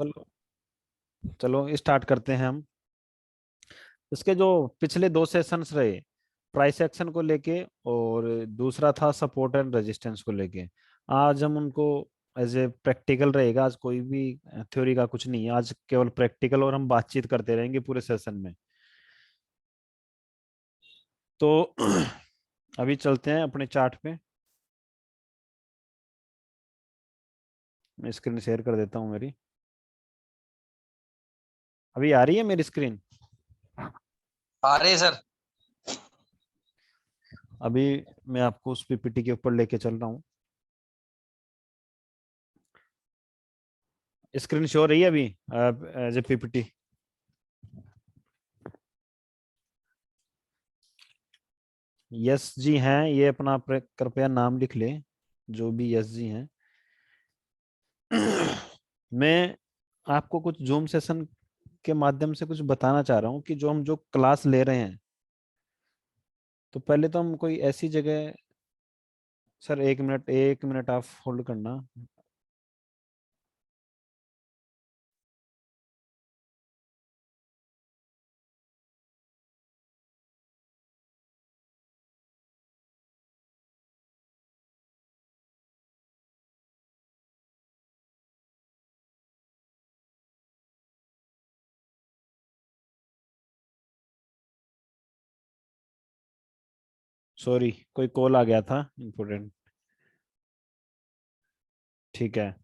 चलो चलो स्टार्ट करते हैं हम। इसके जो पिछले दो सेशंस रहे, प्राइस एक्शन को लेके और दूसरा था सपोर्ट एंड रेजिस्टेंस को लेके। आज हम उनको एज ए प्रैक्टिकल रहेगा। आज कोई भी थ्योरी का कुछ नहीं है, आज केवल प्रैक्टिकल, और हम बातचीत करते रहेंगे पूरे सेशन में। तो अभी चलते हैं अपने चार्ट पे। मैं स्क्रीन शेयर कर देता हूँ मेरी। अभी आ रही है मेरी स्क्रीन? आ रहे सर। अभी मैं आपको उस पीपीटी के ऊपर लेके चल रहा हूँ। स्क्रीन शो हो रही है अभी एज ए पीपीटी? यस जी हैं, ये अपना कृपया नाम लिख ले, जो भी यस जी हैं। मैं आपको कुछ जूम सेशन के माध्यम से कुछ बताना चाह रहा हूँ कि जो हम जो क्लास ले रहे हैं, तो पहले तो हम कोई ऐसी जगह। सर एक मिनट आप होल्ड करना। सॉरी, कोई कॉल आ गया था इम्पोर्टेंट। ठीक है,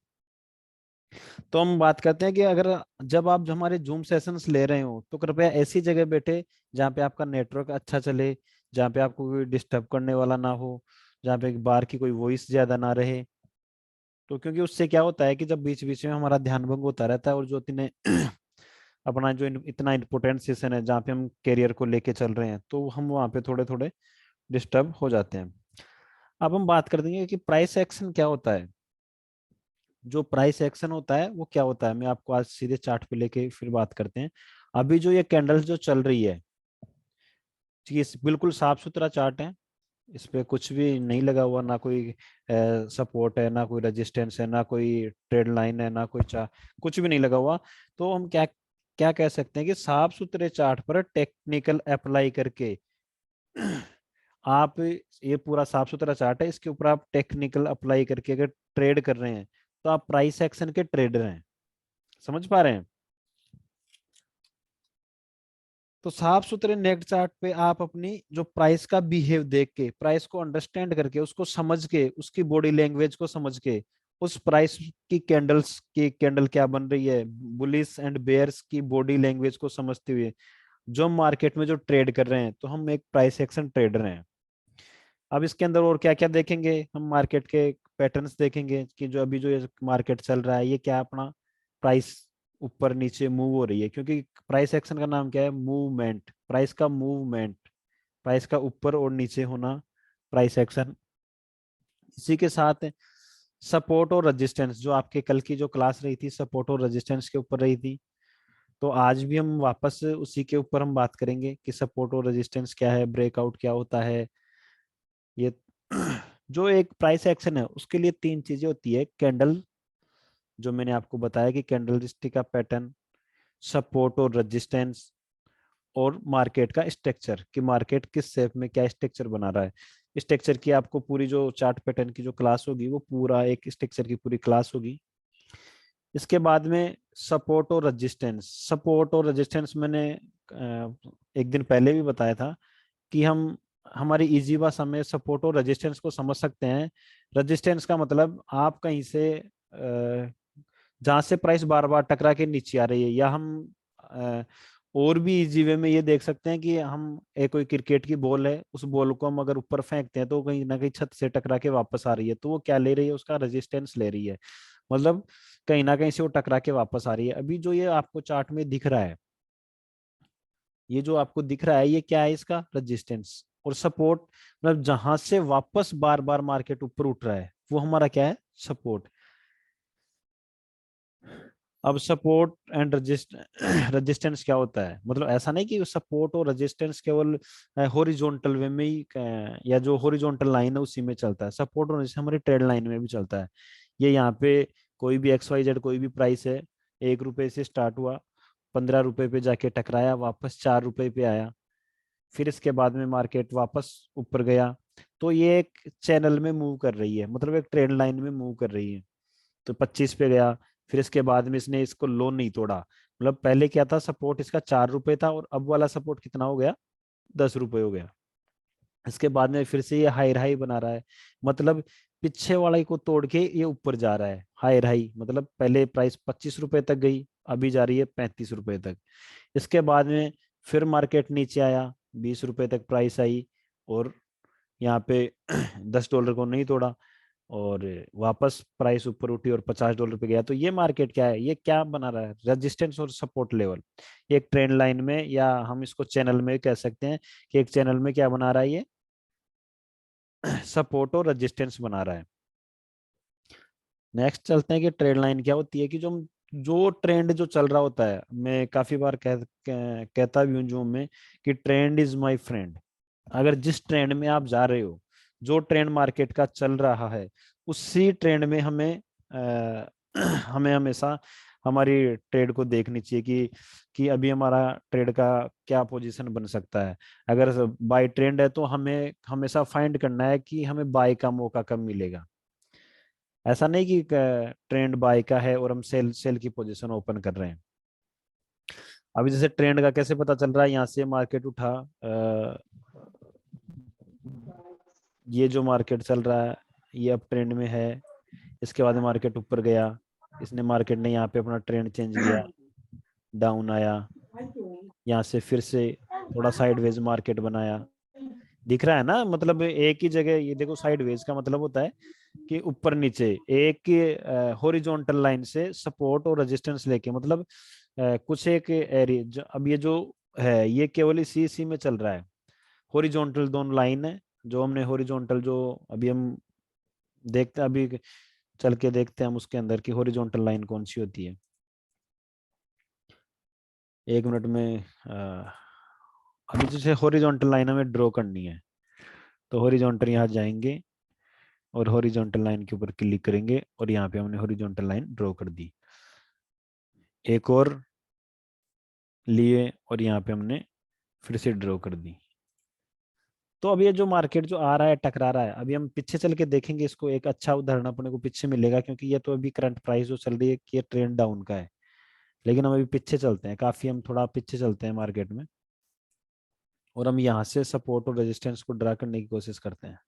तो हम बात करते हैं कि अगर जब आप हमारे जूम सेशंस ले रहे हो तो कृपया ऐसी जगह बैठे जहाँ पे आपका नेटवर्क अच्छा चले, जहाँ पे आपको कोई डिस्टर्ब करने वाला ना हो, जहाँ पे बाहर की कोई वॉइस ज्यादा ना रहे। तो क्योंकि उससे क्या होता है कि जब बीच बीच में हमारा ध्यान भंग होता रहता है, और जो इतने अपना जो इतना इम्पोर्टेंट सेशन है जहाँ पे हम करियर को लेके चल रहे हैं, तो हम वहाँ पे थोड़े थोड़े डिस्टर्ब हो जाते हैं। अब हम बात कर देंगे कि प्राइस एक्शन क्या होता है। जो प्राइस एक्शन होता है वो क्या होता है, मैं आपको आज सीधे चार्ट पे लेके फिर बात करते हैं। अभी जो ये कैंडल्स जो चल रही है, ये बिल्कुल साफ सुथरा चार्ट है। इस पे कुछ भी नहीं लगा हुआ, ना कोई सपोर्ट है, ना कोई रेजिस्टेंस है, ना कोई ट्रेड लाइन है, ना कोई कुछ भी नहीं लगा हुआ। तो हम क्या क्या कह सकते हैं कि साफ सुथरे चार्ट पर टेक्निकल अप्लाई करके आप, ये पूरा साफ सुथरा चार्ट है, इसके ऊपर आप टेक्निकल अप्लाई करके अगर ट्रेड कर रहे हैं तो आप प्राइस एक्शन के ट्रेडर हैं। समझ पा रहे हैं? तो साफ सुथरे नेट चार्ट पे आप अपनी जो प्राइस का बिहेव देख के, प्राइस को अंडरस्टैंड करके, उसको समझ के, उसकी बॉडी लैंग्वेज को समझ के, उस प्राइस की कैंडल्स की कैंडल क्या बन रही है, बुलिस एंड बेयर्स की बॉडी लैंग्वेज को समझते हुए जो हम मार्केट में जो ट्रेड कर रहे हैं, तो हम एक प्राइस एक्शन ट्रेडर हैं। अब इसके अंदर और क्या क्या देखेंगे, हम मार्केट के पैटर्न्स देखेंगे कि जो अभी जो ये मार्केट चल रहा है, ये क्या अपना प्राइस ऊपर नीचे मूव हो रही है, क्योंकि प्राइस एक्शन का नाम क्या है? मूवमेंट, प्राइस का मूवमेंट, प्राइस का ऊपर और नीचे होना, प्राइस एक्शन। इसी के साथ सपोर्ट और रेजिस्टेंस, जो आपके कल की जो क्लास रही थी सपोर्ट और रेजिस्टेंस के ऊपर रही थी, तो आज भी हम वापस उसी के ऊपर हम बात करेंगे कि सपोर्ट और रेजिस्टेंस क्या है, ब्रेकआउट क्या होता है। ये जो एक प्राइस एक्शन है उसके लिए तीन चीजें होती है: कैंडल, जो मैंने आपको बताया कि कैंडल स्टिक का पैटर्न, सपोर्ट और रेजिस्टेंस, और मार्केट का स्ट्रक्चर, कि मार्केट किस शेप में क्या स्ट्रक्चर बना रहा है। स्ट्रक्चर की आपको पूरी जो चार्ट पैटर्न की जो क्लास होगी, वो पूरा एक स्ट्रक्चर की पूरी क्लास होगी। इसके बाद में सपोर्ट और रेजिस्टेंस। सपोर्ट और रेजिस्टेंस मैंने एक दिन पहले भी बताया था कि हम हमारी इजी भाषा में सपोर्ट और रेजिस्टेंस को समझ सकते हैं। रेजिस्टेंस का मतलब आप कहीं से जहां से प्राइस बार बार टकरा के नीचे आ रही है, या हम अ, और भी इजी वे में ये देख सकते हैं कि हम एक कोई क्रिकेट की बॉल है, उस बॉल को हम अगर ऊपर फेंकते हैं तो कहीं ना कहीं छत से टकरा के वापस आ रही है, तो वो क्या ले रही है? उसका रेजिस्टेंस ले रही है। मतलब कहीं ना कहीं से वो टकरा के वापस आ रही है। अभी जो ये आपको चार्ट में दिख रहा है, ये जो आपको दिख रहा है, ये क्या है? इसका रेजिस्टेंस। और सपोर्ट मतलब जहां से वापस बार बार मार्केट ऊपर उठ रहा है, वो हमारा क्या है? सपोर्ट। अब सपोर्ट एंड रेजिस्टेंस क्या होता है? मतलब ऐसा नहीं कि सपोर्ट और रेजिस्टेंस केवल हॉरिजॉन्टल वे में ही या जो हॉरिजॉन्टल लाइन है उसी में चलता है। सपोर्ट और resistance हमारी ट्रेड लाइन में भी चलता है। ये यहाँ पे कोई भी XYZ कोई भी प्राइस है, 1 रुपए से स्टार्ट हुआ, 15 रुपए पे जाके टकराया, वापस 4 रुपए पे आया, फिर इसके बाद में मार्केट वापस ऊपर गया। तो ये एक चैनल में मूव कर रही है, मतलब एक ट्रेंड लाइन में मूव कर रही है। तो 25 पे गया, फिर इसके बाद में इसने इसको लो नहीं तोड़ा, मतलब पहले क्या था, सपोर्ट इसका 4 रुपए था और अब वाला सपोर्ट कितना हो गया, 10 रुपए हो गया। इसके बाद में फिर से ये हाई हाई बना रहा है, मतलब पीछे वाले को तोड़ के ये ऊपर जा रहा है। हाई हाई मतलब पहले प्राइस 25 रुपए तक गई, अभी जा रही है 35 रुपए तक। इसके बाद में फिर मार्केट नीचे आया, 20 रुपए तक प्राइस आई, और यहाँ पे $10 को नहीं तोड़ा, और वापस प्राइस ऊपर उठी और $50 पे गया। तो ये मार्केट क्या है, ये क्या बना रहा है, रेजिस्टेंस और सपोर्ट लेवल। एक ट्रेंड लाइन में, या हम इसको चैनल में कह सकते हैं कि एक चैनल में क्या बना रहा है, ये सपोर्ट और रेजिस्टेंस बना रहा है। नेक्स्ट चलते हैं कि ट्रेंड लाइन क्या होती है, कि जो जो ट्रेंड जो चल रहा होता है, मैं काफी बार कहता भी हूँ जो मैं, कि ट्रेंड इज माय फ्रेंड। अगर जिस ट्रेंड में आप जा रहे हो, जो ट्रेंड मार्केट का चल रहा है, उसी ट्रेंड में हमें हमें हमेशा हमारी ट्रेड को देखनी चाहिए कि अभी हमारा ट्रेड का क्या पोजीशन बन सकता है। अगर बाय ट्रेंड है तो हमें हमेशा फाइंड करना है कि हमें बाय का मौका कब मिलेगा। ऐसा नहीं कि ट्रेंड बाय का है और हम सेल सेल की पोजीशन ओपन कर रहे हैं। अभी जैसे ट्रेंड का कैसे पता चल रहा है, यहाँ से मार्केट उठा, ये जो मार्केट चल रहा है ये अब ट्रेंड में है। इसके बाद मार्केट ऊपर गया, इसने मार्केट ने यहाँ पे अपना ट्रेंड चेंज किया, डाउन आया, यहाँ से फिर से थोड़ा साइडवेज मार्केट बनाया। दिख रहा है ना, मतलब एक ही जगह, ये देखो साइडवेज का मतलब होता है कि ऊपर नीचे एक हॉरिजॉन्टल लाइन से सपोर्ट और रेजिस्टेंस लेके, मतलब कुछ एक एरिया, अब ये जो है ये केवल इसी इसी में चल रहा है। हॉरिजॉन्टल दोनों लाइन है, जो हमने हॉरिजॉन्टल जो अभी हम देखते हैं, अभी चल के देखते हैं हम उसके अंदर की हॉरिजॉन्टल लाइन कौन सी होती है। 1 मिनट में अभी जैसे हॉरिजॉन्टल लाइन हमें ड्रॉ करनी है, तो हॉरिजॉन्टल यहाँ जाएंगे और हॉरिजॉन्टल लाइन के ऊपर क्लिक करेंगे और यहाँ पे हमने हॉरिजॉन्टल लाइन ड्रॉ कर दी। एक और लिए और यहाँ पे हमने फिर से ड्रॉ कर दी। तो अब ये जो मार्केट जो आ रहा है टकरा रहा है, अभी हम पीछे चल के देखेंगे इसको, एक अच्छा उदाहरण अपने को पीछे मिलेगा, क्योंकि ये तो अभी करंट प्राइस जो चल रही है कि ये ट्रेंड डाउन का है। लेकिन हम अभी पीछे चलते हैं, काफी हम थोड़ा पीछे चलते हैं मार्केट में, और हम यहाँ से सपोर्ट और रेजिस्टेंस को ड्रा करने की कोशिश करते हैं।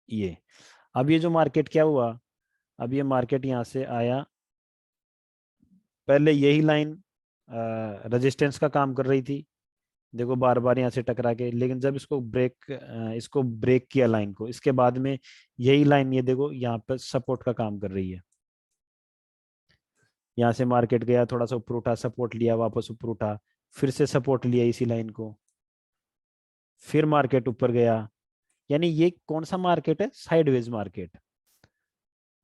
ये अब ये जो मार्केट क्या हुआ, अब ये मार्केट यहाँ से आया, पहले यही लाइन रेजिस्टेंस का काम कर रही थी, देखो बार बार यहाँ से टकरा के, लेकिन जब इसको ब्रेक किया लाइन को, इसके बाद में यही लाइन ये देखो यहाँ पर सपोर्ट का काम कर रही है। यहाँ से मार्केट गया, थोड़ा सा ऊपर उठा, सपोर्ट लिया, वापस ऊपर उठा, फिर से सपोर्ट लिया इसी लाइन को, फिर मार्केट ऊपर गया। यानी ये कौन सा मार्केट है, साइडवेज मार्केट।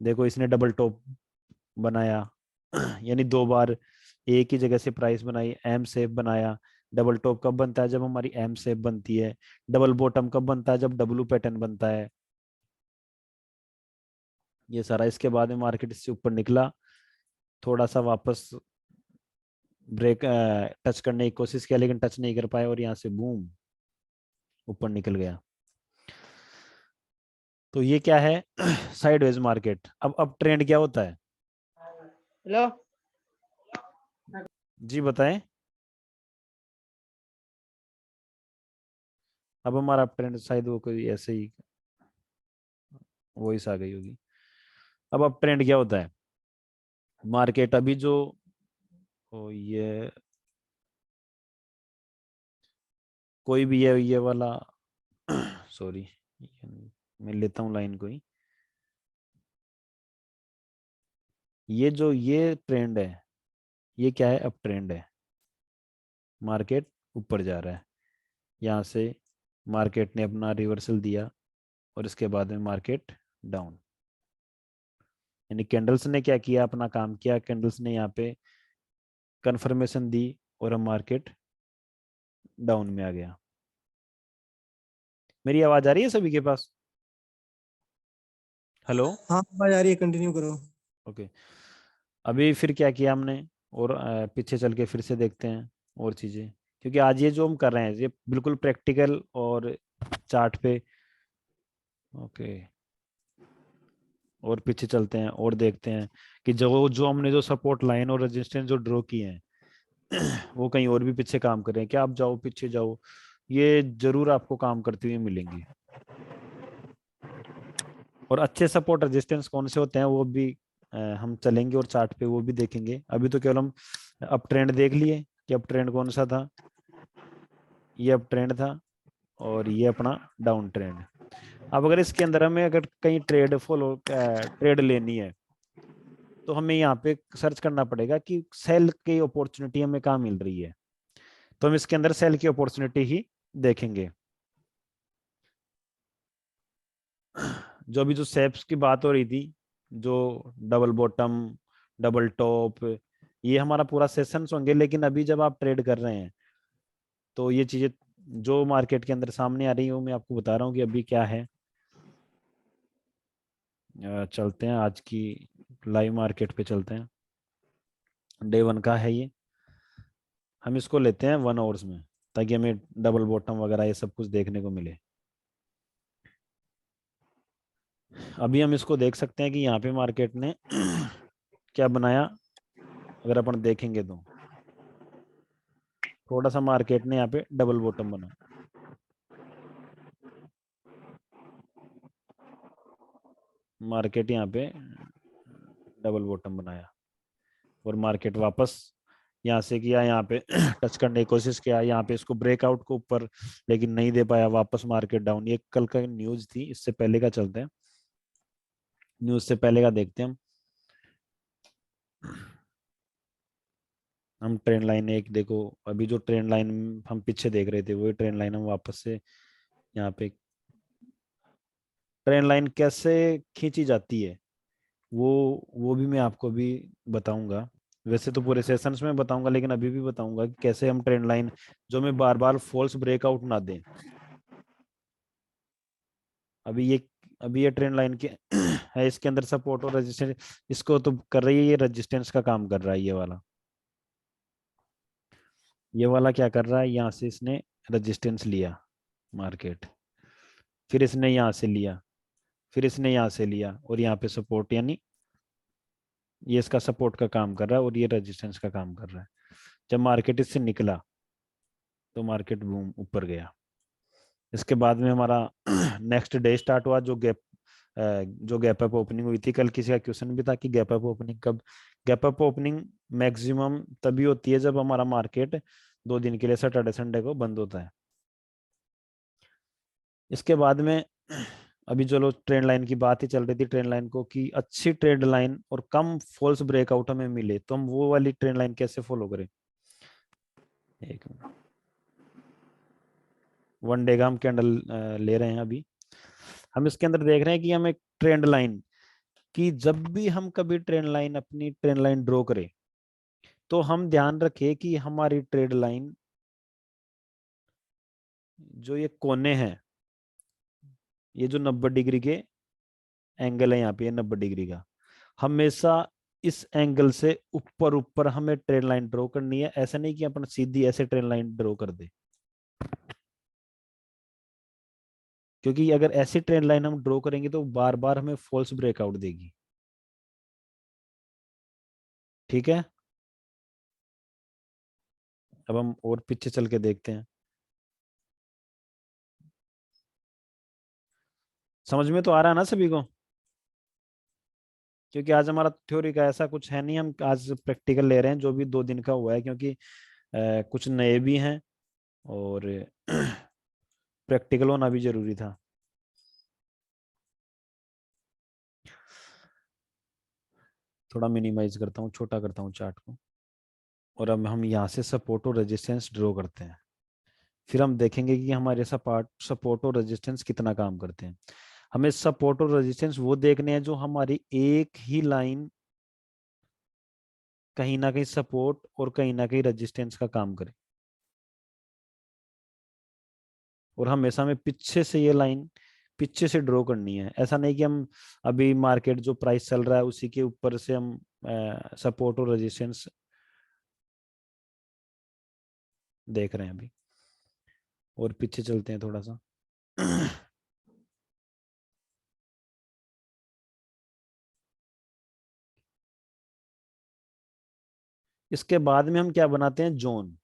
देखो इसने डबल टॉप बनाया यानी 2 बार एक ही जगह से प्राइस बनाई, एम शेप बनाया। डबल टॉप कब बनता है, जब हमारी एम शेप बनती है। डबल बॉटम कब बनता है, जब डब्लू पैटर्न बनता है। ये सारा, इसके बाद में मार्केट इससे ऊपर निकला, थोड़ा सा वापस ब्रेक टच करने की कोशिश किया, लेकिन टच नहीं कर पाया, और यहाँ से बूम ऊपर निकल गया। तो ये क्या है, साइडवेज मार्केट। अब ट्रेंड क्या होता है, हेलो। जी बताएं। अब हमारा ट्रेंड शायद वो कोई ऐसे ही वॉइस आ गई होगी। अब ट्रेंड क्या होता है, मार्केट अभी जो, ओ ये कोई भी है ये वाला सॉरी, मैं लेता हूँ लाइन कोई। ये जो ये ट्रेंड है, ये क्या है, अब ट्रेंड है, मार्केट ऊपर जा रहा है। यहाँ से मार्केट ने अपना रिवर्सल दिया और इसके बाद में मार्केट डाउन। यानी कैंडल्स ने क्या किया, अपना काम किया, कैंडल्स ने यहाँ पे कंफर्मेशन दी और हम मार्केट डाउन में आ गया। मेरी आवाज आ रही है सभी के पास? हेलो। हाँ आवाज आ रही है, कंटिन्यू करो। ओके। अभी फिर क्या किया हमने, और पीछे चल के फिर से देखते हैं और चीजें, क्योंकि आज ये जो हम कर रहे हैं ये बिल्कुल प्रैक्टिकल और चार्ट पे। ओके। और पीछे चलते हैं और देखते हैं कि जो जो हमने जो सपोर्ट लाइन और रेजिस्टेंस जो ड्रॉ किए हैं वो कहीं और भी पीछे काम कर रहे हैं क्या। आप जाओ पीछे जाओ, ये जरूर आपको काम करते हुए मिलेंगे। और अच्छे सपोर्ट रेजिस्टेंस कौन से होते हैं वो भी हम चलेंगे और चार्ट पे वो भी देखेंगे। अभी तो केवल हम अप ट्रेंड देख लिए कि अप ट्रेंड कौन सा था, ये अप ट्रेंड था और ये अपना डाउन ट्रेंड। अब अगर इसके अंदर हमें अगर कहीं ट्रेड फॉलो ट्रेड लेनी है तो हमें यहाँ पे सर्च करना पड़ेगा कि सेल की अपॉर्चुनिटी हमें कहाँ मिल रही है। तो हम इसके अंदर सेल की अपॉर्चुनिटी ही देखेंगे। जो अभी जो सेप्स की बात हो रही थी, जो डबल बॉटम, डबल टॉप, ये हमारा पूरा सेशंस होंगे। लेकिन अभी जब आप ट्रेड कर रहे हैं तो ये चीजें जो मार्केट के अंदर सामने आ रही है वो मैं आपको बता रहा हूँ कि अभी क्या है। चलते हैं आज की लाइव मार्केट पे चलते हैं। डे 1 का है ये। हम इसको लेते हैं 1 आवर्स में ताकि हमें डबल बॉटम वगैरह ये सब कुछ देखने को मिले। अभी हम इसको देख सकते हैं कि यहाँ पे मार्केट ने क्या बनाया। अगर अपन देखेंगे तो थोड़ा सा मार्केट ने यहाँ पे डबल बॉटम बना, मार्केट यहाँ पे डबल बॉटम बनाया और मार्केट वापस यहाँ से किया, यहाँ पे टच करने की कोशिश किया, यहाँ पे इसको ब्रेकआउट को ऊपर, लेकिन नहीं दे पाया, वापस मार्केट डाउन। ये कल का न्यूज थी, इससे पहले का चलते हैं, न्यूज से पहले का देखते हैं हम ट्रेंड लाइन एक देखो। अभी जो ट्रेंड लाइन हम पीछे देख रहे थे वही ट्रेंड लाइन हम वापस से यहाँ पे, ट्रेंड लाइन कैसे खींची जाती है वो वो भी मैं आपको भी बताऊंगा। वैसे तो पूरे सेशंस में बताऊंगा, लेकिन अभी भी बताऊंगा कि कैसे हम ट्रेंड लाइन जो में बार बार फॉल्स ब्रेकआउट ना दें। अभी ये अभी ये ट्रेंड लाइन के है, इसके अंदर सपोर्ट और रेजिस्टेंस इसको तो कर रही है, ये रेजिस्टेंस का काम कर रहा है। ये वाला क्या कर रहा है, यहाँ से इसने रेजिस्टेंस लिया मार्केट, फिर इसने यहाँ से लिया, फिर इसने यहाँ से लिया और यहाँ पे सपोर्ट, यानी ये इसका सपोर्ट का काम कर रहा है और ये रेजिस्टेंस का काम कर रहा है। जब मार्केट इससे निकला तो मार्केट बूम ऊपर गया। इसके बाद में हमारा नेक्स्ट डे स्टार्ट हुआ, जो गैप अप ओपनिंग हुई थी। कल किसी का क्वेश्चन भी था कि गैप अप ओपनिंग कब। गैप अप ओपनिंग मैक्सिमम तभी होती है जब हमारा मार्केट 2 दिन के लिए सैटरडे संडे को बंद होता है। इसके बाद में अभी चलो ट्रेंड लाइन की बात ही चल रही थी, ट्रेंड लाइन को कि अच्छी ट्रेंड लाइन और कम फॉल्स ब्रेकआउट हमें मिले तो हम वो वाली ट्रेंड लाइन कैसे फॉलो करें। एक मिनट, 1 डे का हम कैंडल ले रहे हैं अभी। हम इसके अंदर देख रहे हैं कि हम एक ट्रेंड लाइन कि जब भी हम कभी ट्रेंड लाइन अपनी ट्रेंड लाइन ड्रॉ करें तो हम ध्यान रखें कि हमारी ट्रेड लाइन जो ये कोने हैं, ये जो 90 डिग्री के एंगल है यहाँ पे, ये 90 डिग्री का, हमेशा इस एंगल से ऊपर ऊपर हमें ट्रेड लाइन ड्रॉ करनी है। ऐसा नहीं कि अपन सीधी ऐसे ट्रेड लाइन ड्रॉ कर दे, क्योंकि अगर ऐसी ट्रेंड लाइन हम ड्रॉ करेंगे तो बार बार हमें फॉल्स ब्रेकआउट देगी। ठीक है। अब हम और पीछे चल के देखते हैं। समझ में तो आ रहा है ना सभी को, क्योंकि आज हमारा थ्योरी का ऐसा कुछ है नहीं, हम आज प्रैक्टिकल ले रहे हैं जो भी 2 दिन का हुआ है, क्योंकि कुछ नए भी हैं और प्रैक्टिकल होना भी जरूरी था। थोड़ा मिनिमाइज करता हूँ, छोटा करता हूँ चार्ट को, और अब हम यहाँ से सपोर्ट और रेजिस्टेंस ड्रॉ करते हैं। फिर हम देखेंगे कि हमारे सपोर्ट और रेजिस्टेंस कितना काम करते हैं। हमें सपोर्ट और रेजिस्टेंस वो देखने हैं जो हमारी एक ही लाइन कहीं ना कहीं सपोर्ट और कहीं ना कहीं रेजिस्टेंस का काम करे। और हमेशा में पीछे से ये लाइन पीछे से ड्रॉ करनी है। ऐसा नहीं कि हम अभी मार्केट जो प्राइस चल रहा है उसी के ऊपर से हम सपोर्ट और रेजिस्टेंस देख रहे हैं अभी। और पीछे चलते हैं थोड़ा सा। इसके बाद में हम क्या बनाते हैं, जोन।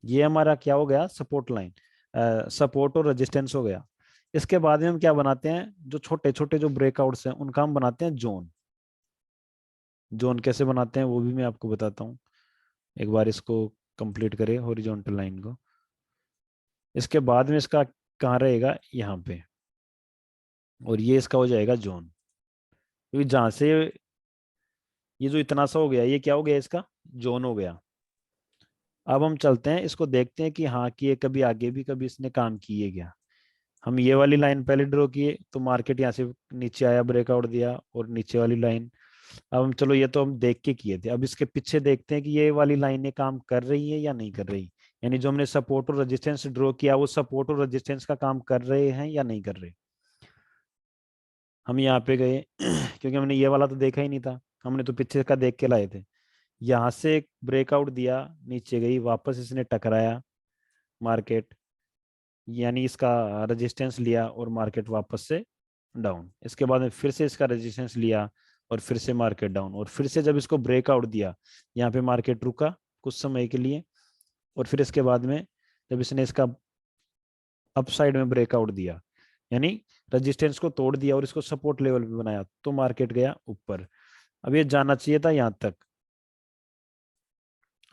ये हमारा क्या हो गया, सपोर्ट लाइन, सपोर्ट और रेजिस्टेंस हो गया। इसके बाद में हम क्या बनाते हैं, जो छोटे छोटे जो ब्रेकआउट्स हैं उनका हम बनाते हैं जोन। जोन कैसे बनाते हैं वो भी मैं आपको बताता हूँ। एक बार इसको कंप्लीट करें हॉरिजॉन्टल लाइन को। इसके बाद में इसका कहाँ रहेगा, यहाँ पे, और ये इसका हो जाएगा जोन। क्योंकि जहां से ये जो इतना सा हो गया, ये क्या हो गया, इसका जोन हो गया। अब हम चलते हैं, इसको देखते हैं कि हाँ, कि ये कभी आगे भी कभी इसने काम किए क्या। हम ये वाली लाइन पहले ड्रॉ किए तो मार्केट यहाँ से नीचे आया, ब्रेकआउट दिया, और नीचे वाली लाइन। अब हम चलो, ये तो हम देख के किए थे, अब इसके पीछे देखते हैं कि ये वाली लाइनें काम कर रही है या नहीं कर रही। यानी जो हमने सपोर्ट और रेजिस्टेंस ड्रॉ किया, वो सपोर्ट और रेजिस्टेंस का काम कर रहे हैं या नहीं कर रहे। हम यहाँ पे गए क्योंकि हमने ये वाला तो देखा ही नहीं था, हमने तो पीछे का देख के लाए थे। यहाँ से एक ब्रेकआउट दिया, नीचे गई, वापस इसने टकराया मार्केट, यानी इसका रेजिस्टेंस लिया और मार्केट वापस से डाउन। इसके बाद में फिर से इसका रेजिस्टेंस लिया और फिर से मार्केट डाउन, और फिर से जब इसको ब्रेकआउट दिया, यहाँ पे मार्केट रुका कुछ समय के लिए, और फिर इसके बाद में जब इसने इसका अपसाइड में ब्रेकआउट दिया, यानी रेजिस्टेंस को तोड़ दिया और इसको सपोर्ट लेवल पे बनाया, तो मार्केट गया ऊपर। अब ये जाना चाहिए था यहाँ तक,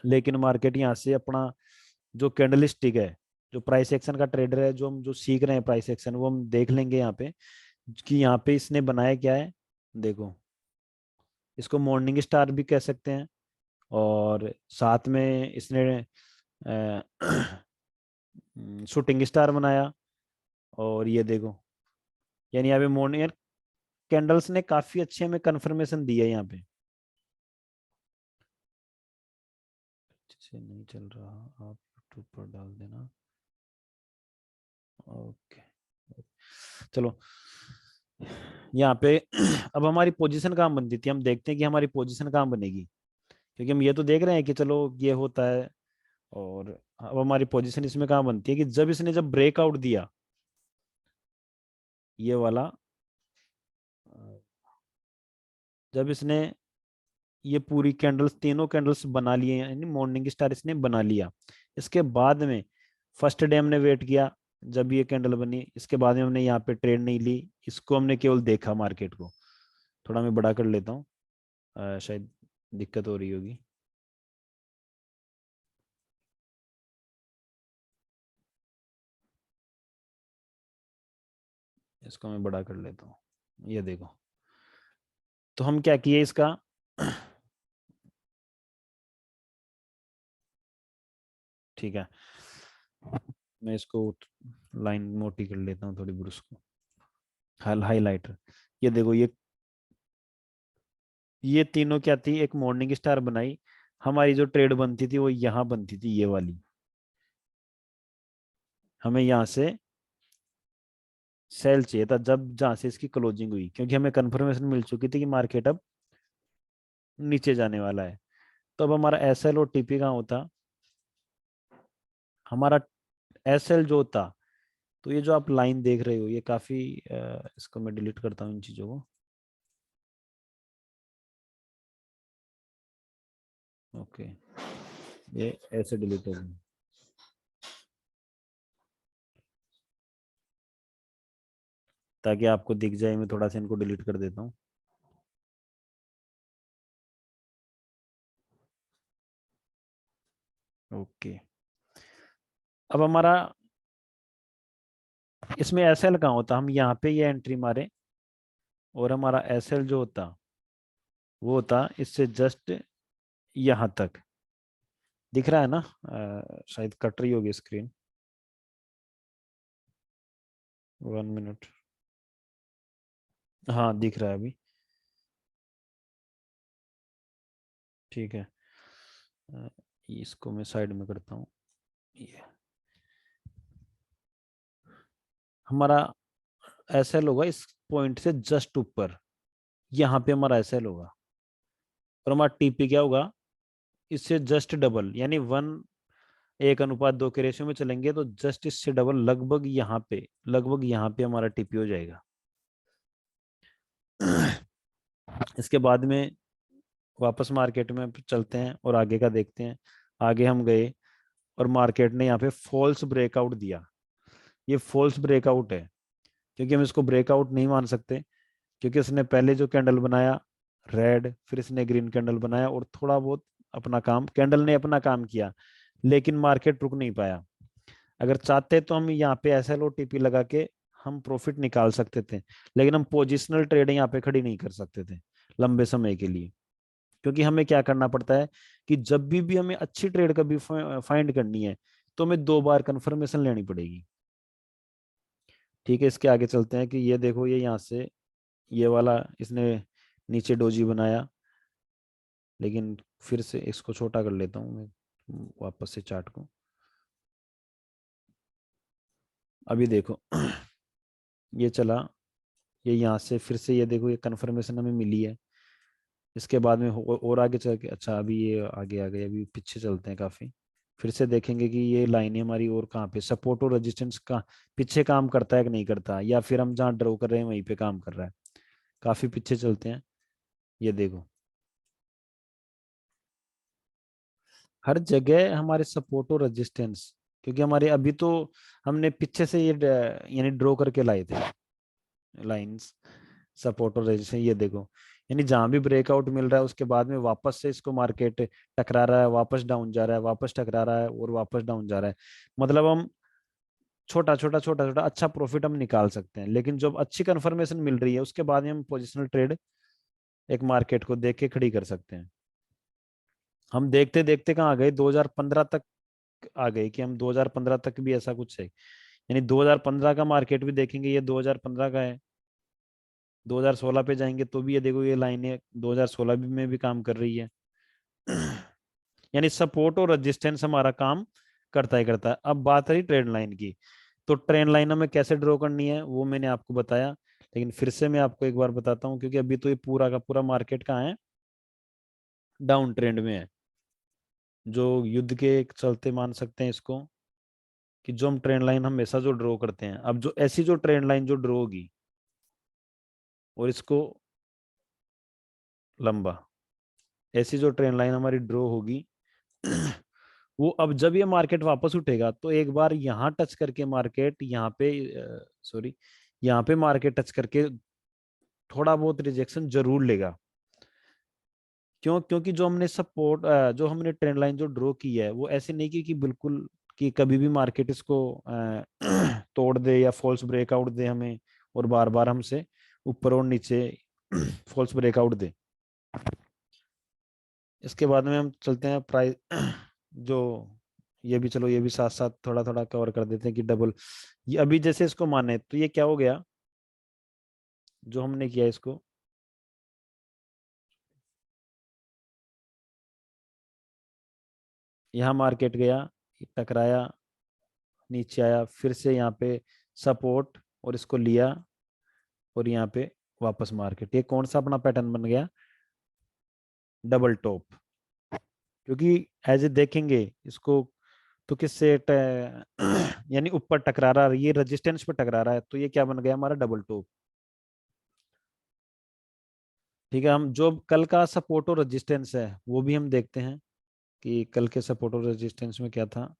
लेकिन मार्केट यहाँ से अपना जो कैंडलस्टिक है, जो प्राइस एक्शन का ट्रेडर है, जो हम जो सीख रहे हैं प्राइस एक्शन, वो हम देख लेंगे यहाँ पे कि यहाँ पे इसने बनाया क्या है। देखो, इसको मॉर्निंग स्टार भी कह सकते हैं, और साथ में इसने शूटिंग स्टार बनाया। और ये देखो, यानी यहाँ पे मॉर्निंग कैंडल्स ने काफी अच्छे हमें कंफर्मेशन दी है यहाँ पे। से नहीं चल रहा, आप यूट्यूब पर डाल देना। ओके, चलो यहाँ पे अब हमारी पोजीशन कहाँ बनती थी, हम देखते हैं कि हमारी पोजीशन कहाँ बनेगी। क्योंकि हम ये तो देख रहे हैं कि चलो ये होता है, और अब हमारी पोजीशन इसमें कहाँ बनती है कि जब इसने जब ब्रेकआउट दिया, ये वाला, जब इसने ये पूरी कैंडल्स, तीनों कैंडल्स बना लिए, यानी मॉर्निंग स्टार इसने बना लिया। इसके बाद में फर्स्ट डे हमने वेट किया, जब ये कैंडल बनी, इसके बाद में हमने यहाँ पे ट्रेड नहीं ली, इसको हमने केवल देखा मार्केट को। थोड़ा मैं बड़ा कर लेता हूँ, शायद दिक्कत हो रही होगी। इसको मैं बड़ा कर लेता हूँ, ये देखो। तो हम क्या किए इसका, ठीक है, मैं इसको लाइन मोटी कर लेता हूँ थोड़ी, ब्रश को हाईलाइटर। ये देखो, ये तीनों क्या थी, एक मॉर्निंग स्टार बनाई। हमारी जो ट्रेड बनती थी वो यहाँ बनती थी, ये वाली। हमें यहाँ से सेल चाहिए था जब, जहां से इसकी क्लोजिंग हुई, क्योंकि हमें कंफर्मेशन मिल चुकी थी कि मार्केट अब नीचे जाने वाला है। तो अब हमारा एस एल और टीपी कहाँ होता, हमारा एस एल जो होता, तो ये जो आप लाइन देख रहे हो, ये काफी इसको मैं डिलीट करता हूँ इन चीजों को। ओके, ये ऐसे डिलीट हो गई, ताकि आपको दिख जाए। मैं थोड़ा सा इनको डिलीट कर देता हूँ। ओके, अब हमारा इसमें एस एल कहाँ होता, हम यहाँ पे ये एंट्री मारे, और हमारा एस एल जो होता वो होता इससे जस्ट यहाँ तक। दिख रहा है ना, शायद कट रही होगी स्क्रीन। 1 मिनट, हाँ दिख रहा है अभी, ठीक है। अ, इसको मैं साइड में करता हूँ। ये हमारा एसएल होगा इस पॉइंट से जस्ट ऊपर, यहाँ पे हमारा एसएल होगा, और हमारा टीपी क्या होगा, इससे जस्ट डबल, यानी 1:2 के रेशियो में चलेंगे तो जस्ट इससे डबल, लगभग यहाँ पे हमारा टीपी हो जाएगा। इसके बाद में वापस मार्केट में चलते हैं और आगे का देखते हैं। आगे हम गए और मार्केट ने यहाँ पे फॉल्स ब्रेकआउट दिया। ये फॉल्स ब्रेकआउट है, क्योंकि हम इसको ब्रेकआउट नहीं मान सकते, क्योंकि इसने पहले जो कैंडल बनाया रेड, फिर इसने ग्रीन कैंडल बनाया, और थोड़ा बहुत अपना काम, कैंडल ने अपना काम किया, लेकिन मार्केट रुक नहीं पाया। अगर चाहते तो हम यहाँ पे एसएल और टीपी लगा के हम प्रॉफिट निकाल सकते थे, लेकिन हम पोजिशनल ट्रेड यहाँ पे खड़ी नहीं कर सकते थे लंबे समय के लिए, क्योंकि हमें क्या करना पड़ता है कि जब भी हमें अच्छी ट्रेड कभी फाइंड करनी है तो हमें 2 बार कंफर्मेशन लेनी पड़ेगी। ठीक है, इसके आगे चलते हैं कि ये देखो, ये यहाँ से ये वाला इसने नीचे डोजी बनाया, लेकिन फिर से इसको छोटा कर लेता हूँ मैं वापस से चार्ट को। अभी देखो ये चला, ये यहाँ से फिर से ये देखो, ये कंफर्मेशन हमें मिली है। इसके बाद में और आगे चल के, अच्छा अभी ये आगे आ गए, अभी पीछे चलते हैं काफी, फिर से देखेंगे कि ये लाइनें हमारी और कहाँ पे सपोर्ट और रेजिस्टेंस का पीछे काम करता है कि नहीं करता, या फिर हम जहाँ ड्रॉ कर रहे हैं वहीं पे काम कर रहा है। काफी पीछे चलते हैं, ये देखो हर जगह हमारे सपोर्ट और रेजिस्टेंस, क्योंकि हमारे अभी तो हमने पीछे से ये यानी ड्रॉ करके लाए थे लाइंस, सपोर्ट और रेजिस्टेंस, ये देखो, यानी जहां भी ब्रेकआउट मिल रहा है उसके बाद में वापस से इसको मार्केट टकरा रहा है, वापस डाउन जा रहा है, वापस टकरा रहा है और वापस डाउन जा रहा है। मतलब हम छोटा छोटा अच्छा प्रॉफिट हम निकाल सकते हैं, लेकिन जब अच्छी कंफर्मेशन मिल रही है उसके बाद में हम पोजिशनल ट्रेड एक मार्केट को देख के खड़ी कर सकते हैं। हम देखते देखते कहाँ आ गए, 2015 तक आ गए, कि हम 2015 तक भी ऐसा कुछ है, यानी 2015 का मार्केट भी देखेंगे, ये 2015 का है। 2016 पे जाएंगे तो भी ये देखो, ये लाइनें 2016 में भी काम कर रही है। यानी सपोर्ट और रेजिस्टेंस हमारा काम करता ही करता है। अब बात रही ट्रेंड लाइन की, तो ट्रेंड लाइन हमें कैसे ड्रॉ करनी है वो मैंने आपको बताया, लेकिन फिर से मैं आपको एक बार बताता हूँ, क्योंकि अभी तो ये पूरा का पूरा मार्केट कहाँ है, डाउन ट्रेंड में है, जो युद्ध के चलते मान सकते हैं इसको, कि जो हम ट्रेंड लाइन हमेशा जो ड्रॉ करते हैं, अब जो ऐसी जो ट्रेंड लाइन जो ड्रॉ होगी और इसको लंबा, ऐसी जो ट्रेंड लाइन हमारी ड्रॉ होगी वो अब जब ये मार्केट वापस उठेगा तो एक बार यहाँ टच करके मार्केट यहाँ पे, सॉरी, यहाँ पे मार्केट टच करके थोड़ा बहुत रिजेक्शन जरूर लेगा। क्यों? क्योंकि जो हमने सपोर्ट, जो हमने ट्रेंड लाइन जो ड्रॉ की है वो ऐसे नहीं की कि बिल्कुल कि कभी भी मार्केट इसको तोड़ दे या फॉल्स ब्रेकआउट दे हमें, और बार बार हमसे ऊपर और नीचे फॉल्स ब्रेकआउट दे। इसके बाद में हम चलते हैं प्राइस जो, ये भी चलो, ये भी साथ साथ थोड़ा थोड़ा कवर कर देते हैं कि डबल, ये अभी जैसे इसको माने तो ये क्या हो गया, जो हमने किया इसको, यहाँ मार्केट गया, टकराया, नीचे आया, फिर से यहाँ पे सपोर्ट और इसको लिया, और यहाँ पे वापस मार्केट, ये कौन सा अपना पैटर्न बन गया, डबल टॉप। क्योंकि एज ए देखेंगे इसको तो किससे यानी ऊपर टकरा रहा है, ये रेजिस्टेंस पे टकरा रहा है, तो ये क्या बन गया हमारा, डबल टॉप। ठीक है, हम जो कल का सपोर्ट और रेजिस्टेंस है वो भी हम देखते हैं कि कल के सपोर्ट और रेजिस्टेंस में क्या था।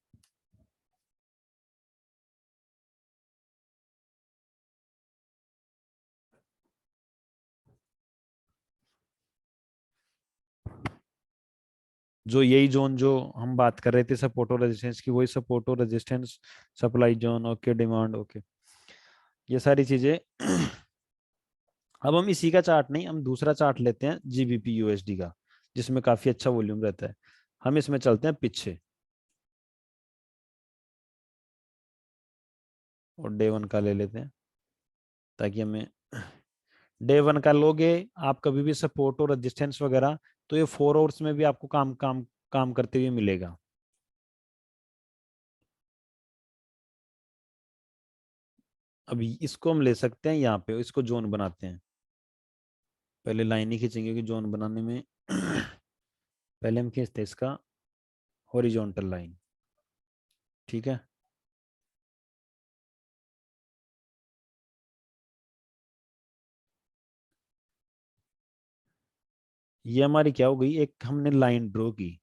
जो यही जोन जो हम बात कर रहे थे सपोर्ट और रेजिस्टेंस की, वही सपोर्ट और resistance, supply zone, okay, demand, okay, ये सारी चीजें। अब हम इसी का चार्ट नहीं, हम दूसरा चार्ट लेते हैं जीबीपी यूएसडी का, जिसमें काफी अच्छा वॉल्यूम रहता है। हम इसमें चलते हैं पीछे, और डे वन का ले लेते हैं, ताकि हमें, डे वन का लोगे आप कभी भी सपोर्ट और रेजिस्टेंस वगैरह, तो ये 4 आवर्स में भी आपको काम काम काम करते हुए मिलेगा। अभी इसको हम ले सकते हैं यहाँ पे, इसको जोन बनाते हैं। पहले लाइन ही खींचेंगे कि जोन बनाने में पहले हम खींचते हैं इसका हॉरिजॉन्टल लाइन। ठीक है, ये हमारी क्या हो गई, एक हमने लाइन ड्रॉ की।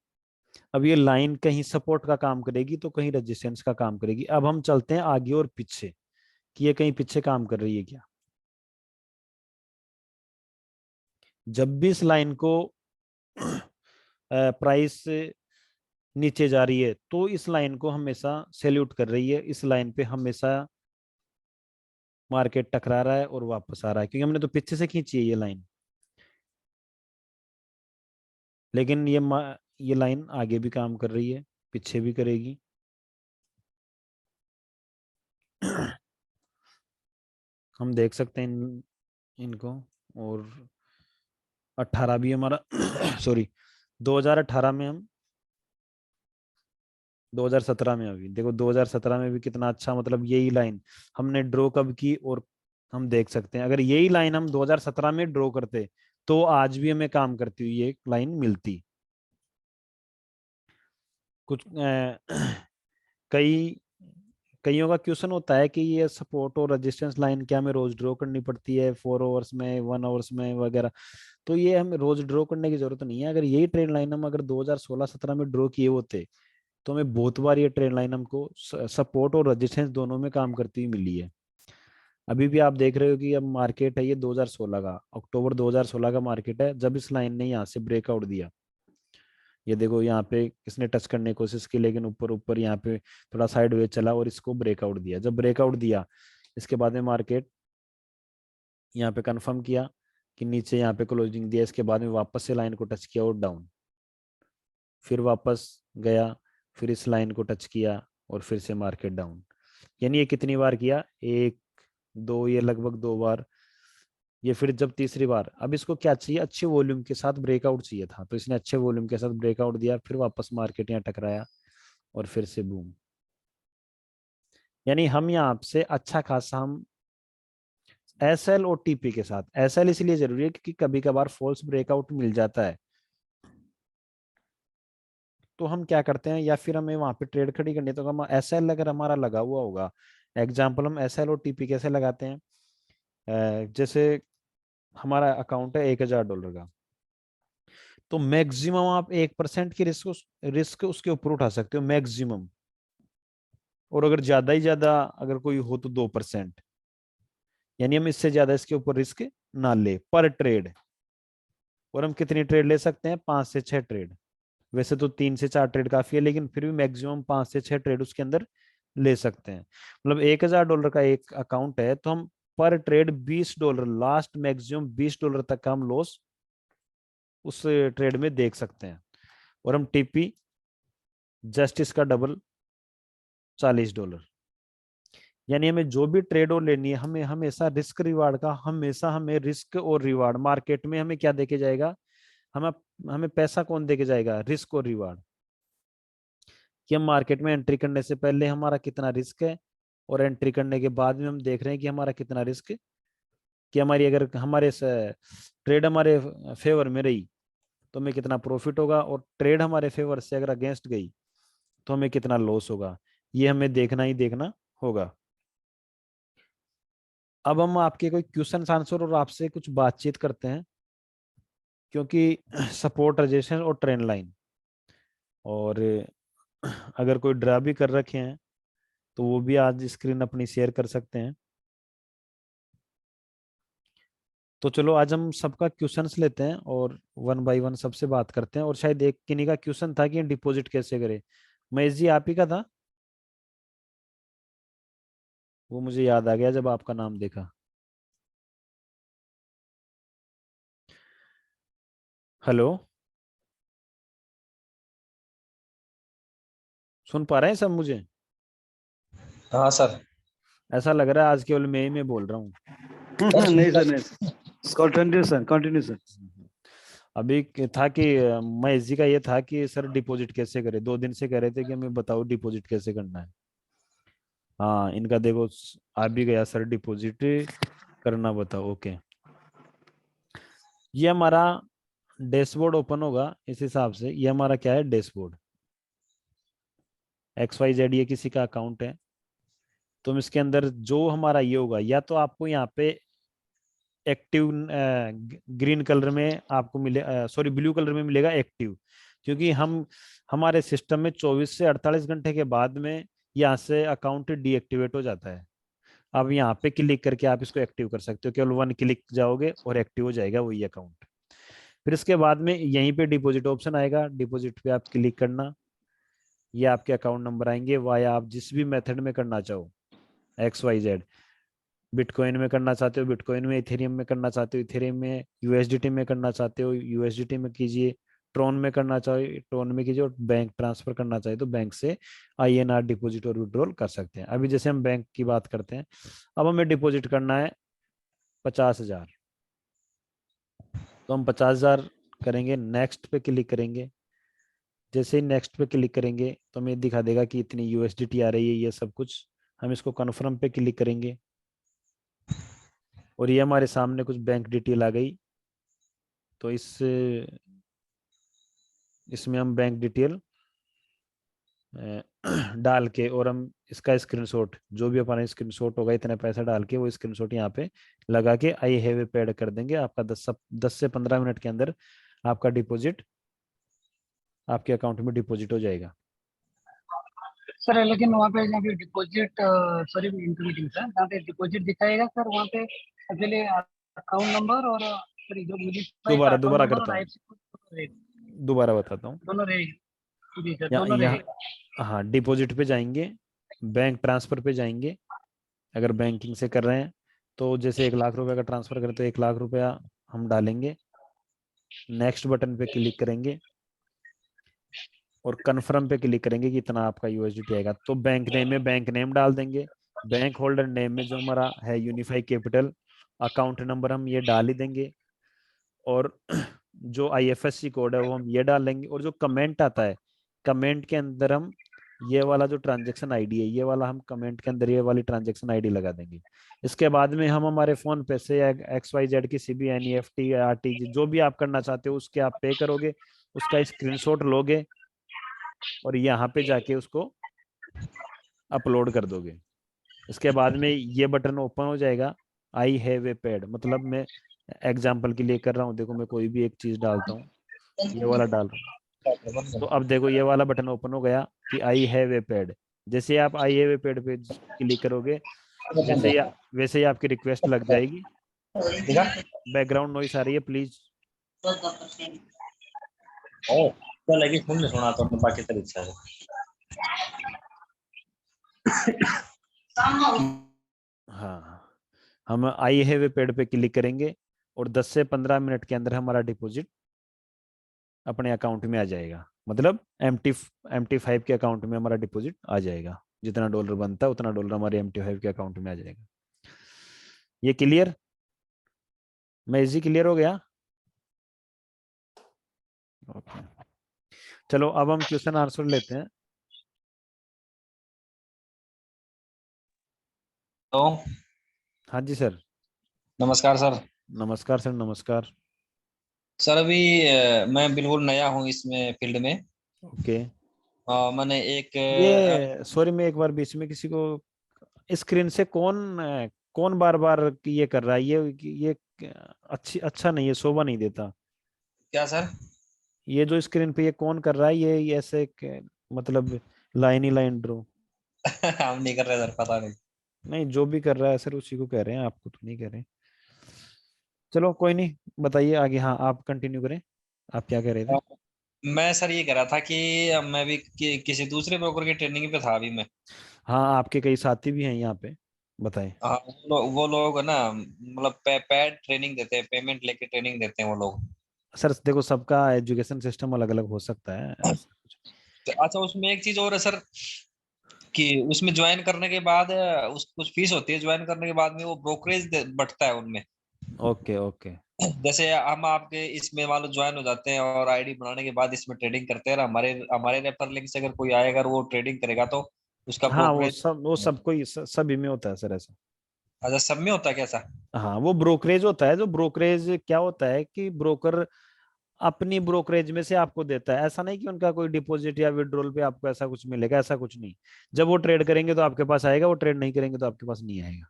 अब ये लाइन कहीं सपोर्ट का काम करेगी तो कहीं रेजिस्टेंस का काम करेगी। अब हम चलते हैं आगे और पीछे कि ये कहीं पीछे काम कर रही है क्या। जब भी इस लाइन को प्राइस नीचे जा रही है तो इस लाइन को हमेशा सैल्यूट कर रही है, इस लाइन पे हमेशा मार्केट टकरा रहा है और वापस आ रहा है, क्योंकि हमने तो पीछे से खींची है ये लाइन। लेकिन ये लाइन आगे भी काम कर रही है, पीछे भी करेगी। हम देख सकते हैं इनको। और 18 भी हमारा सॉरी 2018 में हम 2017 में, अभी देखो 2017 में भी कितना अच्छा, मतलब यही लाइन हमने ड्रॉ कब की। और हम देख सकते हैं अगर यही लाइन हम 2017 में ड्रॉ करते तो आज भी हमें काम करती हुई ये लाइन मिलती। कुछ कई कईयों का क्वेश्चन होता है कि ये सपोर्ट और रेजिस्टेंस लाइन क्या हमें रोज ड्रॉ करनी पड़ती है 4 आवर्स में, 1 आवर्स में वगैरह। तो ये हमें रोज ड्रॉ करने की जरूरत नहीं है। अगर यही ट्रेंड लाइन हम अगर 2016-17 में ड्रॉ किए होते तो हमें बहुत बार ये ट्रेंड लाइन हमको सपोर्ट और रेजिस्टेंस दोनों में काम करती हुई मिली है। अभी भी आप देख रहे हो कि अब मार्केट है ये 2016 का, अक्टूबर 2016 का मार्केट है जब इस लाइन ने यहाँ से ब्रेकआउट दिया। ये देखो यहाँ पे इसने टच करने की कोशिश की लेकिन ऊपर ऊपर यहाँ पे थोड़ा साइडवेज चला और इसको ब्रेकआउट दिया। जब ब्रेकआउट दिया इसके बाद में मार्केट यहाँ पे कंफर्म किया कि नीचे यहाँ पे क्लोजिंग दिया, इसके बाद में वापस से लाइन को टच किया और डाउन, फिर वापस गया, फिर इस लाइन को टच किया और फिर से मार्केट डाउन। यानी ये कितनी बार किया, एक दो, ये लगभग 2 बार। ये फिर जब तीसरी बार, अब इसको क्या चाहिए, अच्छे वॉल्यूम के साथ ब्रेकआउट चाहिए था तो इसने अच्छे वॉल्यूम के साथ ब्रेकआउट दिया, फिर वापस मार्केट यहाँ टकराया और फिर से बूम। यानी हम यहाँ से अच्छा खासा हम एसएल और टीपी के साथ, एसएल इसलिए जरूरी है क्योंकि कभी कभार फॉल्स ब्रेकआउट मिल जाता है तो हम क्या करते हैं, या फिर हमें वहां पे ट्रेड खड़ी करनी है तो हम एसएल अगर हमारा लगा हुआ होगा, एग्जाम्पल हम एसएल और टीपी कैसे लगाते हैं। जैसे हमारा अकाउंट है $1000 का, तो मैक्सिमम आप 1% की रिस्क उसके ऊपर उठा सकते हो मैक्सिमम। और अगर ज्यादा ही ज्यादा अगर कोई हो तो 2%, यानी हम इससे ज्यादा इसके ऊपर रिस्क ना ले पर ट्रेड। और हम कितनी ट्रेड ले सकते हैं, 5 से 6 ट्रेड। वैसे तो 3 से 4 ट्रेड काफी है लेकिन फिर भी मैक्सिमम 5 से 6 ट्रेड उसके अंदर ले सकते हैं। मतलब $1000 का एक अकाउंट है तो हम पर ट्रेड $20, लास्ट मैक्सिमम $20 तक का हम लॉस उस ट्रेड में देख सकते हैं। और हम टीपी जस्ट इसका डबल $40। यानी हमें जो भी ट्रेड और लेनी है हमें हमेशा रिस्क रिवार्ड का, हमेशा हमें रिस्क और रिवार्ड मार्केट में हमें क्या देके जाएगा, हमें हमें पैसा कौन देके जाएगा, रिस्क और रिवार्ड। कि हम मार्केट में एंट्री करने से पहले हमारा कितना रिस्क है और एंट्री करने के बाद में हम देख रहे हैं कि हमारा कितना रिस्क, कि हमारी अगर हमारे ट्रेड हमारे फेवर में रही तो हमें कितना प्रॉफिट होगा, और ट्रेड हमारे फेवर से अगर अगेंस्ट गई तो हमें कितना लॉस होगा। ये हमें देखना ही देखना होगा। अब हम आपके कोई क्वेश्चन आंसर और आपसे कुछ बातचीत करते हैं, क्योंकि सपोर्ट रेजिस्टेंस और ट्रेंड लाइन, और अगर कोई ड्रा भी कर रखे हैं तो वो भी आज स्क्रीन अपनी शेयर कर सकते हैं। तो चलो आज हम सबका क्वेश्चंस लेते हैं और 1 बाय 1 सबसे बात करते हैं। और शायद एक किन्हीं का क्वेश्चन था कि डिपॉजिट कैसे करें, महेश जी आप ही का था, वो मुझे याद आ गया जब आपका नाम देखा। हेलो, सुन पा रहे हैं सब मुझे? हाँ सर। ऐसा लग रहा है आज केवल मैं ही मैं बोल रहा हूँ। नहीं सर, नहीं sir, continue sir, continue sir. अभी था कि महेश जी का ये था कि सर डिपॉजिट कैसे करें, 2 दिन से कह रहे थे कि हमें बताओ डिपॉजिट कैसे करना है। हाँ इनका देखो आ भी गया सर, डिपॉजिट करना बताओ। ओके, ये हमारा डैशबोर्ड ओपन होगा इस हिसाब से। ये हमारा क्या है, डैशबोर्ड XYZ, ये किसी का अकाउंट है। तो इसके अंदर जो हमारा ये होगा, या तो आपको यहाँ पे एक्टिव ग्रीन कलर में आपको मिले, सॉरी ब्लू कलर में मिलेगा एक्टिव, क्योंकि हम हमारे सिस्टम में 24 से 48 घंटे के बाद में यहाँ से अकाउंट डीएक्टिवेट हो जाता है। अब यहाँ पे क्लिक करके आप इसको एक्टिव कर सकते हो, केवल 1 क्लिक जाओगे और एक्टिव हो जाएगा वही अकाउंट। फिर इसके बाद में यहीं पे डिपॉजिट ऑप्शन आएगा, डिपॉजिट पे आप क्लिक करना, ये आपके अकाउंट नंबर आएंगे, वाया आप जिस भी मेथड में करना चाहो, XYZ, बिटकॉइन में करना चाहते हो बिटकॉइन में, इथेरियम में करना चाहते हो इथेरियम में, यूएसडीटी में करना चाहते हो यूएसडीटी में कीजिए, ट्रोन में करना चाहो ट्रोन में कीजिए, और बैंक ट्रांसफर करना चाहे तो बैंक से INR डिपॉजिट और विड्रॉल कर सकते हैं। अभी जैसे हम बैंक की बात करते हैं, अब हमें डिपॉजिट करना है 50,000, तो हम 50,000 करेंगे, नेक्स्ट पे क्लिक करेंगे। जैसे ही नेक्स्ट पे क्लिक करेंगे तो हमें दिखा देगा कि इतनी USDT आ रही है, ये सब कुछ। हम इसको कन्फर्म पे क्लिक करेंगे और ये हमारे सामने कुछ बैंक डिटेल आ गई। तो इसमें हम बैंक डिटेल डाल के, और हम इसका स्क्रीनशॉट, जो भी हमारा स्क्रीनशॉट होगा इतना पैसा डाल के, वो स्क्रीनशॉट यहाँ पे लगा के आई हैव ए पेड कर देंगे। आपका 10 से 15 मिनट के अंदर आपका डिपॉजिट आपके अकाउंट में डिपॉजिट हो जाएगा। सर लेकिन वहाँ पे जहाँ पे डिपॉजिट, सॉरी इंक्लूडिंग सर, जहाँ पे डिपॉजिट दिखाएगा सर, वहाँ पे पहले अकाउंट नंबर और सॉरी जो मोडिफाई का दोबारा अकाउंट दोबारा नंबर करता और हूँ, IFSC दोबारा बताता हूँ। दोनों रहेगी जी सर, यहाँ दोनों रहेगा। यहाँ हाँ, डिपॉजिट पे जाएंगे, बैंक ट्रांसफर पे जाएंगे। अगर बैंकिंग से कर रहे हैं तो जैसे 1 लाख रुपए का ट्रांसफर करें तो 1 लाख रुपया हम डालेंगे, नेक्स्ट बटन पे क्लिक करेंगे और कन्फर्म पे क्लिक करेंगे कि इतना आपका USDT आएगा। तो बैंक नेम में बैंक नेम डाल देंगे, बैंक होल्डर नेम में जो हमारा है यूनिफाई कैपिटल, अकाउंट नंबर हम ये डाल ही देंगे, और जो IFSC कोड है वो हम ये डाल देंगे। और जो कमेंट आता है, कमेंट के अंदर हम ये वाला जो ट्रांजेक्शन आईडी है, ये वाला हम कमेंट के अंदर ये वाली ट्रांजेक्शन आईडी लगा देंगे। इसके बाद में हम हमारे फोन पे से या XYZ किसी भी NEFT या RTG जो भी आप करना चाहते हो उसके आप पे करोगे, उसका स्क्रीनशॉट लोगे और यहाँ पे जाके उसको अपलोड कर दोगे। इसके बाद में ये बटन ओपन हो जाएगा, आई हैव ए पेड, मतलब मैं एग्जाम्पल के लिए कर रहा हूँ। देखो मैं कोई भी एक चीज डालता हूँ, ये वाला डाल रहा हूँ, तो अब देखो ये वाला बटन ओपन हो गया कि आई हैव ए पेड। जैसे आप आई हैव ए पेड पे क्लिक करोगे, वैसे ही आपकी रिक्वेस्ट लग जाएगी। बैकग्राउंड नॉइस आ रही है, प्लीज। लगी सुन सुना तो बाकी तरीके से हाँ, हम आई हैव ए पेड पे क्लिक करेंगे और 10 से 15 मिनट के अंदर हमारा डिपॉजिट अपने अकाउंट में आ जाएगा। मतलब MT5 के अकाउंट में हमारा डिपॉजिट आ जाएगा, जितना डॉलर बनता है उतना डॉलर हमारे MT5 के अकाउंट में आ जाएगा। ये क्लियर, मैं इजी क्लियर हो गया? ओके, चलो अब हम क्वेश्चन आंसर लेते हैं। तो हाँ जी सर। नमस्कार सर। नमस्कार सर, नमस्कार। सर अभी मैं बिल्कुल नया हूँ इसमें फील्ड में। ओके, मैंने एक ये सॉरी मैं एक बार बीच में किसी को, स्क्रीन से कौन बार बार ये कर रहा है, ये अच्छा नहीं है, शोभा नहीं देता। क्या सर? ये जो स्क्रीन पे ये कौन कर रहा है, ये ऐसे मतलब लाइन ही लाइन ड्रॉ। हम नहीं कर रहे सर, पता नहीं। नहीं, जो भी कर रहा है सर उसी को कह रहे हैं, आपको तो नहीं कह रहे। चलो कोई नहीं, बताइए आगे। हाँ आप कंटिन्यू करें, आप क्या कह रहे थे? अ, मैं सर ये कह रहा था कि मैं भी किसी दूसरे ब्रोकर की ट्रेनिंग पे था अभी मैं। हाँ आपके कई साथी भी हैं यहाँ पे, बताएं। हाँ, वो लोग है ना, मतलब पेड ट्रेनिंग देते हैं, पेमेंट लेके ट्रेनिंग देते हैं वो लोग। सर देखो सबका एजुकेशन सिस्टम अलग अलग हो सकता है, ऐसा कुछ। तो अच्छा, उसमें एक चीज और है सर कि उसमें ज्वाइन करने के बाद उस कुछ फीस होती है, ज्वाइन करने के बाद में वो ब्रोकरेज बढ़ता है उनमें। Okay okay. जैसे हम आपके इसमें मान लो ज्वाइन हो जाते हैं और आईडी बनाने के बाद इसमें ट्रेडिंग करते हैं, और हमारे हमारे रेफर लिंक से अगर कोई आएगा और वो ट्रेडिंग करेगा तो उसका हाँ वो ब्रोकरेज। सब, वो सबको ही सभी में होता है सर ऐसा। अच्छा, सब में होता है कैसा? हाँ वो ब्रोकरेज होता है, जो ब्रोकरेज क्या होता है कि ब्रोकर अपनी ब्रोकरेज में से आपको देता है, ऐसा नहीं कि उनका कोई डिपॉजिट या विड्रॉल पे आपको ऐसा कुछ मिलेगा, ऐसा कुछ नहीं। जब वो ट्रेड करेंगे तो आपके पास आएगा, वो ट्रेड नहीं करेंगे तो आपके पास नहीं आएगा।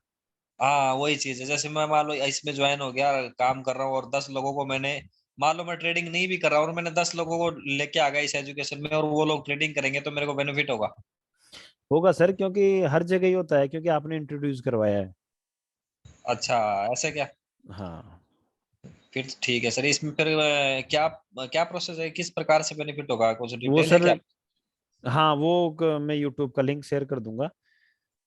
हाँ वही चीज है, जैसे मैं मान लो इसमें ज्वाइन हो गया, काम कर रहा हूँ और 10 लोगों को मैंने, मान लो मैं ट्रेडिंग नहीं भी कर रहा हूँ और मैंने 10 लोगों को लेके आ गया इस एजुकेशन में और वो लोग ट्रेडिंग करेंगे तो मेरे को बेनिफिट होगा। होगा सर, क्योंकि हर जगह ही होता है, क्योंकि आपने इंट्रोड्यूस करवाया है। अच्छा, ऐसा क्या? हाँ फिर तो ठीक है सर। इसमें फिर क्या क्या प्रोसेस है, किस प्रकार से बेनिफिट होगा, कुछ वो डिटेल है सर, क्या? हाँ वो मैं यूट्यूब का लिंक शेयर कर दूंगा।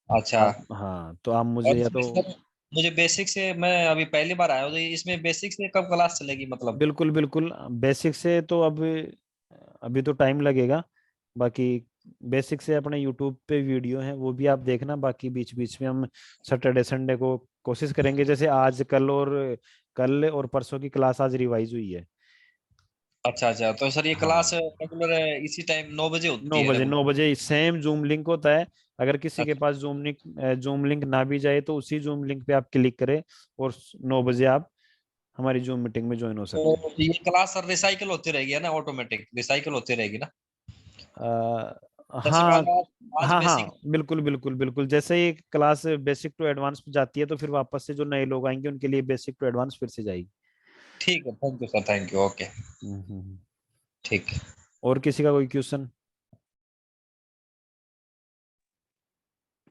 अच्छा। आप हाँ तो आप मुझे और या इसमें तो, सर मुझे बेसिक से, मैं अभी पहली बार आया हूँ, तो इसमें बेसिक से कब क्लास चलेगी मतलब? बिल्कुल बिल्कुल बेसिक से तो अब अभी तो टाइम लगेगा। बाकी बेसिक से अपने यूट्यूब पे वीडियो हैं, वो भी आप देखना। बाकी बीच बीच में हम सैटरडे संडे को कोशिश करेंगे, जैसे आज कल और परसों की क्लास आज रिवाइज हुई है। अच्छा अच्छा, तो सर ये क्लास हाँ रेगुलर इसी टाइम 9 बजे होती नौ है बजे रेगुलर? 9 बजे सेम जूम लिंक होता है। अगर किसी के अच्छा, पास जूम लिंक ना भी जाए तो उसी जूम लिंक पे आप क्लिक करें और 9 बजे आप हमारी जूम मीटिंग में ज्वाइन हो सकते हैं। तो ये क्लास सर रिसाइकिल होती रहेगी है ना, ऑटोमेटिक रिसाइकिल होती रहेगी ना? जैसे मान हाँ लो आज हाँ बेसिक। हाँ बिल्कुल बिल्कुल बिल्कुल, जैसे ही क्लास बेसिक टू एडवांस पे जाती है तो फिर वापस से जो नए लोग आएंगे उनके लिए बेसिक टू एडवांस फिर से जाएगी। ठीक है, thank you sir, thank you, okay. Hmm. ठीक है। और किसी का कोई क्वेश्चन?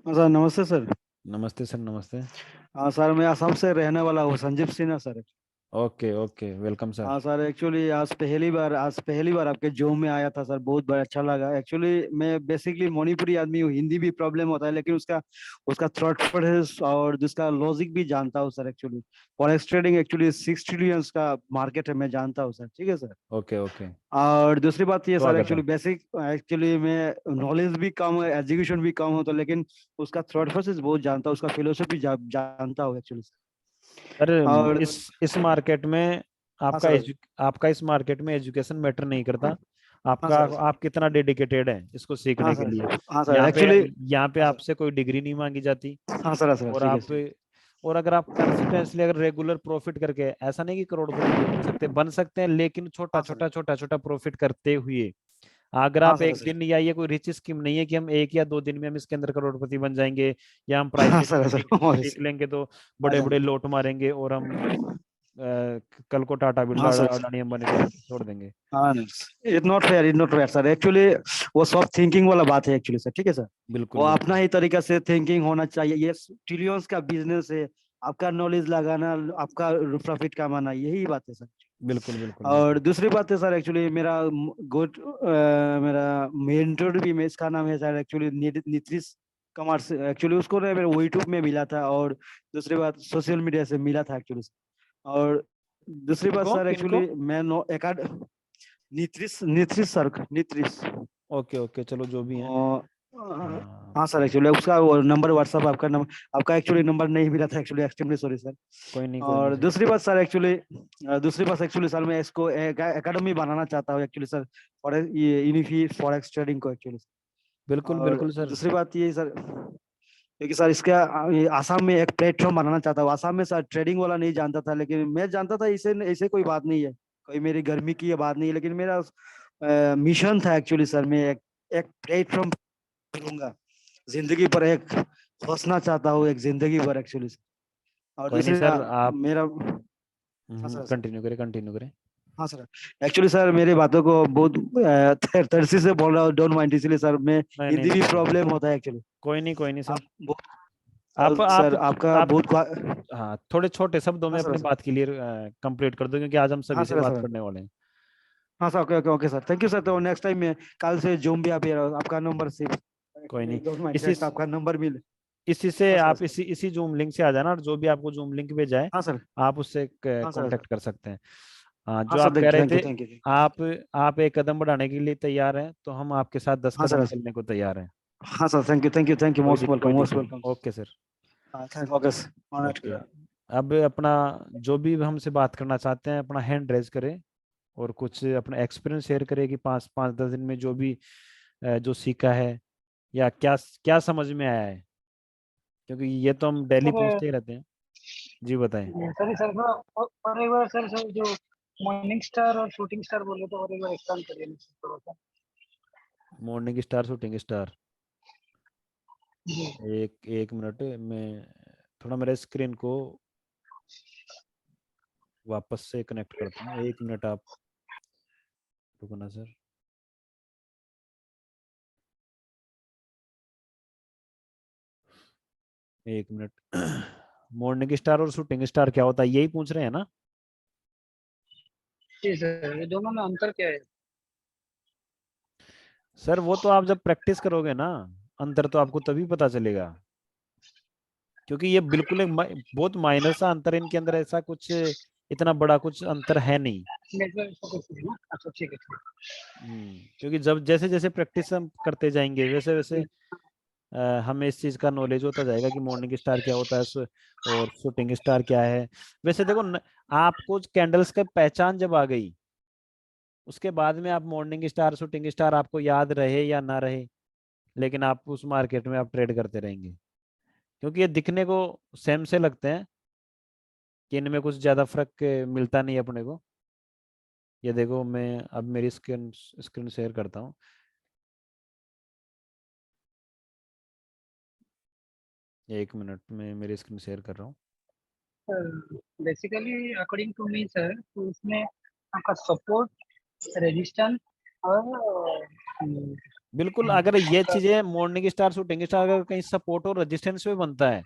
सर नमस्ते सर। नमस्ते सर, नमस्ते। हाँ सर, मैं असम से रहने वाला हूँ, Sanjeev Sinha sir. Okay okay, welcome sir. हाँ सर, एक्चुअली आज पहली बार आपके जूम में आया था सर, बहुत बड़ा अच्छा लगा। एक्चुअली मैं बेसिकली मणिपुरी आदमी हूँ, हिंदी भी प्रॉब्लम होता है, लेकिन उसका उसका थॉट प्रोसेस और जिसका लॉजिक भी जानता हूँ sir. Actually forex trading actually 6 trillions का मार्केट है, मैं जानता हूँ सर। ठीक है सर। ओके ओके, और दूसरी बात ये सर, स्वागत है। एक्चुअली बेसिक एक्चुअली मैं नॉलेज भी कम है, एजुकेशन भी कम हो, तो लेकिन उसका थॉट प्रोसेस बहुत जानता हूँ, उसका फिलोसफी जानता हूँ एक्चुअली। सर और इस मार्केट में हाँ आपका सर। आपका इस मार्केट में एजुकेशन मैटर नहीं करता। हाँ आपका सर। आप कितना डेडिकेटेड है इसको हाँ सीखने के लिए। सर। हाँ सर यहाँ पे एक्चुअली। यहाँ पे हाँ सर। आपसे कोई डिग्री नहीं मांगी जाती। हाँ सर। हाँ सर, और ठीक है आप, सर। और अगर आप कंसिस्टेंटली अगर रेगुलर प्रॉफिट करके, ऐसा नहीं कि करोड़पति नहीं बन सकते हैं, लेकिन छोटा हाँ सर। छोटा छोटा छोटा प्रॉफिट करते हुए, अगर हाँ आप सर। एक सर। दिन, या ये कोई रिच स्कीम नहीं है कि हम 1 या 2 दिन में हम इसके अंदर करोड़पति बन जाएंगे, या हम हाँ प्राइस सर। एक्शन सर सीख लेंगे तो बड़े अच्छा। बड़े लोट मारेंगे और हम कल को टाटा बिरला हाँ सर। अडानी अंबानी को छोड़ देंगे। हाँ, it not fair sir. Actually वो सब थिंकिंग वाला बात है एक्चुअली सर। ठीक है सर। बिल्कुल वो अपना बिल्कुल ही तरीका से थिंकिंग होना चाहिए। ये ट्रिलियंस का बिजनेस है, आपका नॉलेज लगाना, आपका प्रॉफिट कमाना, यही बात है सर। बिल्कुल बिल्कुल और बिल्कुल। दूसरी बात है सर, एक्चुअली मेरा मेंटर भी, मैं इसका नाम है सर एक्चुअली नीतीश कुमार से। एक्चुअली उसको ना मेरे यूट्यूब में मिला था, और दूसरी बात सोशल मीडिया से मिला था एक्चुअली। और दूसरी बात किनको सर, किनको? एक्चुअली मैं नो एकाड Nitish Nitish sir, Nitish. Okay okay, चलो जो भी है। और, हाँ हाँ सर, एक्चुअली उसका वो नंबर व्हाट्सअप, आपका एक्चुअली नंबर नहीं मिला था एक्चुअली, एक्सट्रीमली सॉरी सर। कोई नहीं और सर। दूसरी बात एक्चुअली सर, मैं इसको एकेडमी बनाना चाहता हूँ एक्चुअली सर, फॉरेक्स, ये इनिफी फॉरेक्स ट्रेडिंग को एक्चुअली। बिल्कुल और बिल्कुल सर। दूसरी बात ये सर, क्योंकि सर इसका ये आसाम में एक प्लेटफॉर्म बनाना चाहता हूँ। आसाम में सर ट्रेडिंग वाला नहीं जानता था, लेकिन मैं जानता था, इसे इसे कोई बात नहीं है, कोई मेरी गर्मी की ये बात नहीं है, लेकिन मेरा मिशन था एक्चुअली सर, मैं एक प्लेटफॉर्म करूंगा, जिंदगी पर एक सोचना चाहता हूँ, एक जिंदगी भर एक्चुअली। और कोई नहीं दूसरी सर, आप मेरा। हाँ सर। कंटिन्यू करें, कंटिन्यू करें। हाँ सर, एक्चुअली सर मेरी बातों को बहुत तरसी से बोल रहा हूँ, डोंट माइंड, इसलिए सर मैं नहीं नहीं हिंदी नहीं भी नहीं, प्रॉब्लम होता है एक्चुअली। कोई नहीं सर। आप आप सर आपका आप बहुत हाँ, थोड़े छोटे शब्दों हाँ में सर। अपनी बात क्लियर कंप्लीट कर दो, क्योंकि आज हम हाँ सभी से सर। बात सर करने वाले हैं। हाँ sir, okay okay okay sir, thank you sir. तो नेक्स्ट टाइम में कल से जूम भी आप आपका नंबर से, कोई नहीं, डोंट माइंड, इसी आपका नंबर मिले। इसी से हाँ सर। आप इसी जूम लिंक से आ जाना, और जो भी आपको जूम लिंक भेजा है हाँ सर। आप उससे हाँ सर। कांटेक्ट कर सकते हैं। हाँ, हाँ जो सर, आप कह रहे थैंक यू थे, थैंक यू। आप आप एक कदम बढ़ाने के लिए तैयार हैं तो हम आपके साथ 10 कदम हाँ सर। चलने को तैयार हैं। हाँ sir, thank you thank you thank you, most welcome कोई मोस्ट दिक्कत नहीं। वेलकम। Okay sir. हाँ थैंक ओके ओके, सर। अब अपना जो भी हमसे बात करना चाहते हैं अपना हैंड रेज करें, और कुछ अपना एक्सपीरियंस शेयर करें कि 5-5-10 दिन में जो भी जो सीखा है, या क्या क्या समझ में आया है, क्योंकि ये तो हम डेली सर पूछते ही रहते हैं। जी बताएं। सर सर थोड़ा और एक बार सर सर जो मॉर्निंग स्टार और शूटिंग स्टार बोले तो और एक बार एक्सप्लेन करिए ना सर थोड़ा सा। मॉर्निंग स्टार, शूटिंग स्टार, जी एक एक मिनट में थोड़ा मेरे स्क्रीन को वापस से कनेक्ट करता हूँ, एक मिनट आप रुकना सर। एक मिनट। मॉर्निंग स्टार और शूटिंग स्टार क्या होता है, यही पूछ रहे हैं ना? जी सर, ये दोनों में अंतर क्या है? सर वो तो आप जब प्रैक्टिस करोगे ना, अंतर तो आपको तभी पता चलेगा, क्योंकि ये बिल्कुल एक बहुत माइनर सा अंतर है इनके अंदर, ऐसा कुछ इतना बड़ा कुछ अंतर है नहीं। नेटवर्क का कुछ नहीं ना? अच्छा ठीक है ठीक क्योंकि जब जैसे जैसे प्रैक्टिस हम करते जाएंगे वैसे वैसे है। हमें इस चीज का नॉलेज होता जाएगा कि मॉर्निंग स्टार क्या होता है और शूटिंग स्टार क्या है। वैसे देखो आपको कैंडल्स का पहचान जब आ गई, उसके बाद में आप मॉर्निंग स्टार शूटिंग स्टार आपको याद रहे या ना रहे, लेकिन आप उस मार्केट में आप ट्रेड करते रहेंगे, क्योंकि ये दिखने को सेम से लगते हैं कि इनमें कुछ ज्यादा फर्क मिलता नहीं अपने को। ये देखो मैं अब मेरी स्क्रीन स्क्रीन शेयर करता हूँ। एक मिनट में मेरी स्क्रीन शेयर कर रहा हूँ। Basically according to me sir, तो इसमें आपका सपोर्ट, रेजिस्टेंस और बिल्कुल, अगर ये आपका चीजें मॉर्निंग स्टार शूटिंग स्टार अगर कहीं सपोर्ट और रेजिस्टेंस पे बनता है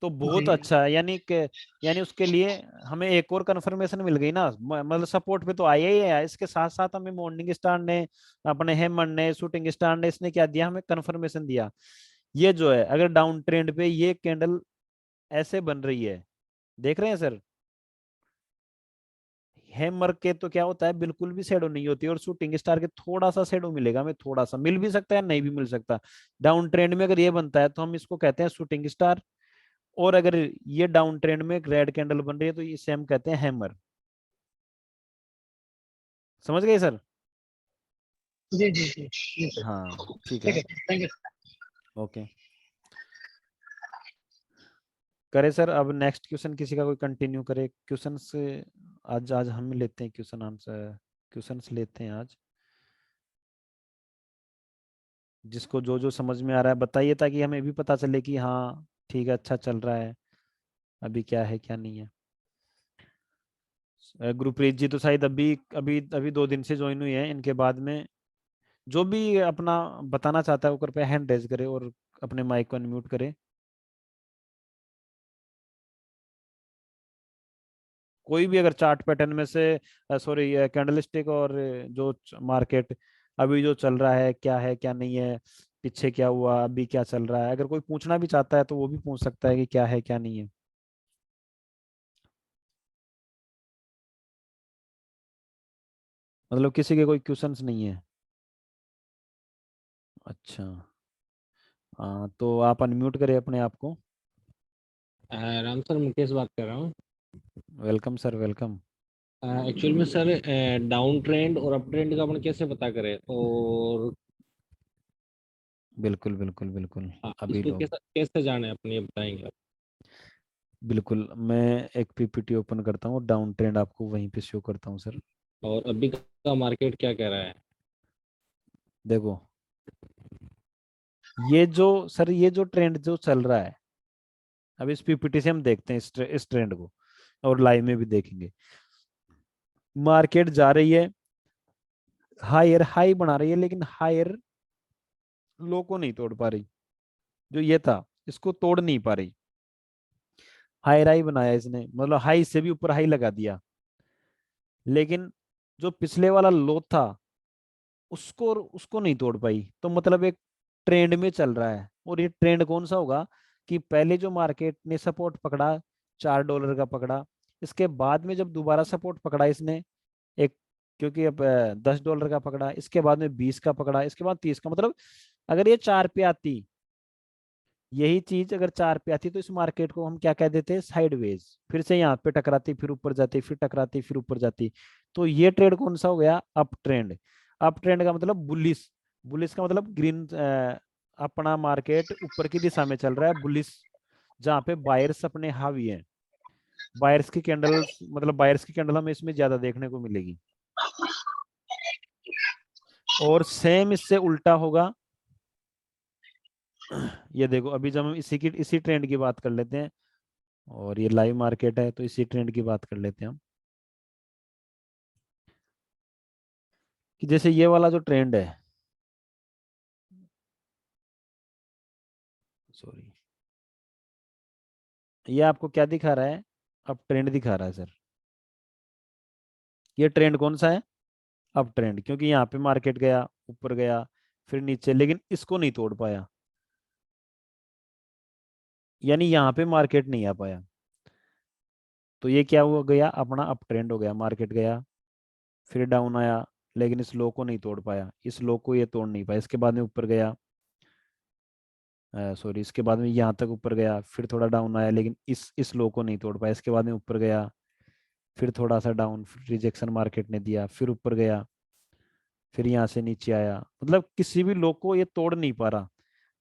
तो बहुत जी अच्छा है, यानी उसके लिए हमें एक और कंफर्मेशन मिल गई ना। मतलब सपोर्ट पे तो आया ही है, इसके साथ साथ हमें मॉर्निंग स्टार ने, अपने हेमन ने, शूटिंग स्टार ने, इसने क्या दिया, हमें कंफर्मेशन दिया। ये जो है अगर डाउन ट्रेंड पे ये कैंडल ऐसे बन रही है, देख रहे हैं सर, हैमर के तो क्या होता है बिल्कुल भी शेडो नहीं होती, और शूटिंग स्टार के थोड़ा सा शेडो मिलेगा, हमें थोड़ा सा मिल भी सकता है, नहीं भी मिल सकता। डाउन ट्रेंड में अगर ये बनता है तो हम इसको कहते हैं शूटिंग स्टार, और अगर ये डाउन ट्रेंड में एक रेड कैंडल बन रही है तो इसे हम कहते हैं हैमर। समझ गए सर? जी जी जी जी सर। हाँ ठीक ठीक है। है, थैंक यू। ओके, करे सर। अब नेक्स्ट क्वेश्चन किसी का कोई कंटिन्यू करे क्वेश्चन से। आज आज हम लेते हैं क्वेश्चन आंसर, क्वेश्चंस लेते हैं आज। जिसको जो जो समझ में आ रहा है बताइए, ताकि हमें भी पता चले कि हाँ ठीक है, अच्छा चल रहा है, अभी क्या है क्या नहीं है। गुरप्रीत जी तो शायद अभी अभी अभी 2 दिन से ज्वाइन हुई है, इनके बाद में जो भी अपना बताना चाहता है वो कृपया हैंड रेज करे और अपने माइक को अनम्यूट करे। कोई भी अगर चार्ट पैटर्न में से, सॉरी कैंडलस्टिक और जो मार्केट अभी जो चल रहा है क्या है क्या नहीं है, पीछे क्या हुआ अभी क्या चल रहा है, अगर कोई पूछना भी चाहता है तो वो भी पूछ सकता है कि क्या है क्या नहीं है। मतलब किसी के कोई क्वेश्चंस नहीं है? अच्छा, हाँ तो आप अनम्यूट करें अपने आप को। राम सर, मुकेश बात कर रहा हूँ। Welcome sir, welcome. एक्चुअल में सर, डाउन ट्रेंड और अप ट्रेंड का अपन कैसे पता करें, और बिल्कुल बिल्कुल बिल्कुल। अभी इसको लोग कैसे कैसे जाने अपने, ये बताएंगे आप? बिल्कुल, मैं एक पीपीटी ओपन करता हूँ, डाउन ट्रेंड आपको वहीं पे शो करता हूँ सर। और अभी का मार्केट क्या कह रहा है? देखो ये जो सर ये जो ट्रेंड जो चल रहा है, अब इस पीपीटी से हम देखते हैं इस ट्रेंड को, और लाइव में भी देखेंगे। मार्केट जा रही है, हायर हाई बना रही है, लेकिन हायर लो को नहीं तोड़ पा रही, जो ये था इसको तोड़ नहीं पा रही। हायर हाई बनाया इसने, मतलब हाई से भी ऊपर हाई लगा दिया, लेकिन जो पिछले वाला लो था उसको उसको नहीं तोड़ पाई, तो मतलब एक ट्रेंड में चल रहा है। और ये ट्रेंड कौन सा होगा कि पहले जो मार्केट ने सपोर्ट पकड़ा $4 का पकड़ा, इसके बाद में जब दोबारा सपोर्ट पकड़ा इसने एक, क्योंकि अब $10 का पकड़ा, इसके बाद में 20 का पकड़ा, इसके बाद 30 का, मतलब अगर ये 4 पे आती, यही चीज अगर 4 पे आती तो इस मार्केट को हम क्या कह देते हैं, साइडवेज। फिर से यहाँ पे टकराती, फिर ऊपर जाती, फिर टकराती, फिर ऊपर जाती। तो ये ट्रेड कौन सा हो गया, अप ट्रेंड। अप ट्रेंड का मतलब बुलिश, बुलिश का मतलब ग्रीन, अपना मार्केट ऊपर की दिशा में चल रहा है, बुलिश, जहाँ पे बायर्स अपने हावी हैं। बायर्स की कैंडल, मतलब बायर्स की कैंडल हमें इसमें ज्यादा देखने को मिलेगी। और सेम इससे उल्टा होगा। ये देखो, अभी जब हम इसी ट्रेंड की बात कर लेते हैं, और ये लाइव मार्केट है तो इसी ट्रेंड की बात कर लेते हैं हम, कि जैसे ये वाला जो ट्रेंड है, सॉरी, ये आपको क्या दिखा रहा है? अब ट्रेंड दिखा रहा है सर। ये ट्रेंड कौन सा है? अब ट्रेंड, क्योंकि यहाँ पे मार्केट गया, ऊपर गया, फिर नीचे, लेकिन इसको नहीं तोड़ पाया, यानी यहाँ पे मार्केट नहीं आ पाया। तो ये क्या हुआ, गया अपना अप ट्रेंड हो गया, मार्केट गया फिर डाउन आया, लेकिन इस लो को नहीं तोड़ पाया, इस लो को ये तोड़ नहीं पाया। इसके बाद में ऊपर गया, सॉरी, इसके बाद में यहाँ तक ऊपर गया, फिर थोड़ा डाउन आया, लेकिन इस लो को नहीं तोड़ पाया। इसके बाद में ऊपर गया, फिर थोड़ा सा डाउन, फिर रिजेक्शन मार्केट ने दिया, फिर ऊपर गया, फिर यहाँ से नीचे आया, मतलब किसी भी लो को ये तोड़ नहीं पा रहा।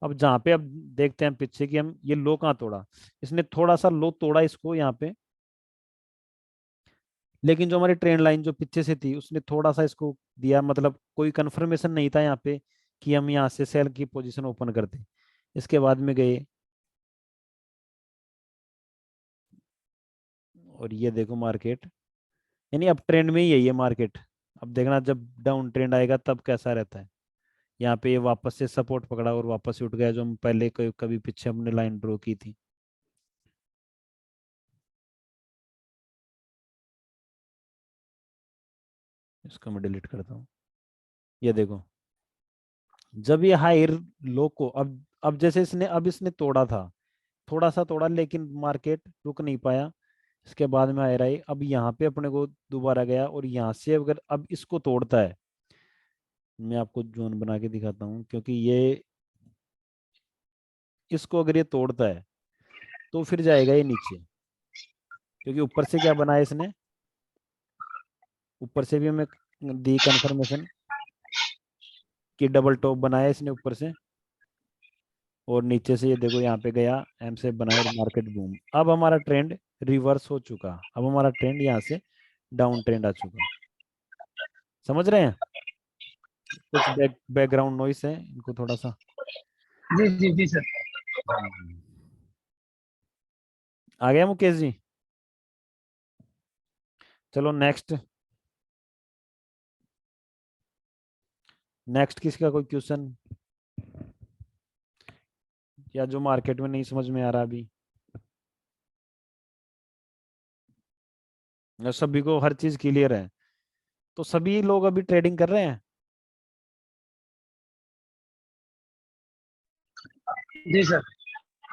अब जहाँ पे अब देखते हैं पीछे कि हम ये लो कहाँ तोड़ा, इसने थोड़ा सा लो तोड़ा इसको यहाँ पे, लेकिन जो हमारी ट्रेंड लाइन जो पीछे से थी उसने थोड़ा सा इसको दिया, मतलब कोई कंफर्मेशन नहीं था यहाँ पे कि हम यहाँ से सेल की पोजीशन ओपन करते। इसके बाद में गए, और ये देखो मार्केट, यानी अब ट्रेंड में ही है ये मार्केट। अब देखना जब डाउन ट्रेंड आएगा तब कैसा रहता है। यहाँ पे ये वापस से सपोर्ट पकड़ा और वापस से उठ गया, जो हम पहले कभी पीछे हमने लाइन ड्रॉ की थी। इसको मैं डिलीट करता हूँ। ये देखो, जब ये हाई लो को अब जैसे इसने तोड़ा था, थोड़ा सा तोड़ा, लेकिन मार्केट रुक नहीं पाया। इसके बाद में आ रहा है, अब यहाँ पे अपने को दोबारा गया, और यहाँ से अगर अब इसको तोड़ता है, मैं आपको जोन बना के दिखाता हूँ, क्योंकि ये इसको अगर ये तोड़ता है तो फिर जाएगा ये नीचे, क्योंकि ऊपर से क्या बनाया इसने, ऊपर से भी हमें दी कंफर्मेशन कि डबल टॉप बनाया इसने ऊपर से, और नीचे से ये देखो यहाँ पे गया, एम से बनाया और मार्केट बूम। अब हमारा ट्रेंड रिवर्स हो चुका, अब हमारा ट्रेंड यहाँ से डाउन ट्रेंड आ चुका। समझ रहे हैं? कुछ बैकग्राउंड नॉइस है, इनको थोड़ा सा। जी जी जी सर। हम्म। आ गया मुकेश जी? चलो नेक्स्ट, नेक्स्ट किसका कोई क्वेश्चन, या जो मार्केट में नहीं समझ में आ रहा अभी? या सभी को हर चीज क्लियर है? तो सभी लोग अभी ट्रेडिंग कर रहे हैं? जी सर।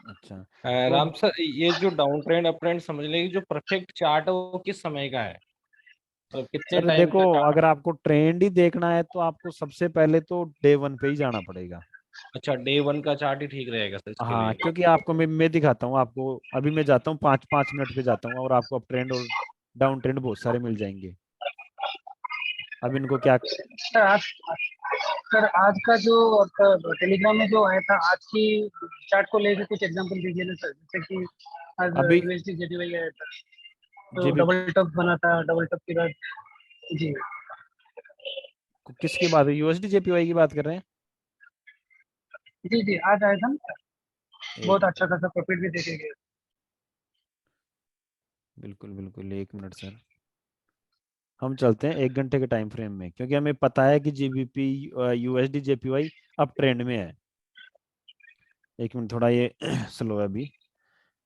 अच्छा, राम तो सर, ये जो डाउन ट्रेंड अप ट्रेंड समझ लेंगे, जो परफेक्ट चार्ट है वो किस समय का है, मतलब कितने सर टाइम देखो, का चार्ट? अगर आपको ट्रेंड ही देखना है तो आपको सबसे पहले तो डे वन पे ही जाना पड़ेगा। अच्छा, डे वन का चार्ट ही ठीक रहेगा सर इसके हाँ, लिए? क्योंकि आपको मैं दिखाता हूँ आपको, अभी मैं जाता हूँ 5-5 मिनट पे जाता हूँ, और आपको अप ट्रेंड और डाउन ट्रेंड बहुत सारे मिल जाएंगे। अब इनको क्या, सर आज सर आज का जो टेलीग्राम में जो आया था, आज की चार्ट को लेकर कुछ एग्जांपल दीजिए ना सर। जैसे कि आज अभी यूएसडी जेडीवाई आया था, तो जीबी डबल टॉप बना था, डबल टॉप के बाद। जी किसकी बात है, यूएसडी जेपीवाई की बात कर रहे हैं? जी जी, आज आया था ना, एक बहुत अच्छा मिनट, खासा प्रॉफिट भी देके गया। बिल्कुल बिल्कुल, 1 मिनट सर। हम चलते हैं 1 घंटे के टाइम फ्रेम में, क्योंकि हमें पता है कि जीबीपी यूएसडी जेपीवाई अब ट्रेंड में है। 1 मिनट, थोड़ा ये स्लो है अभी,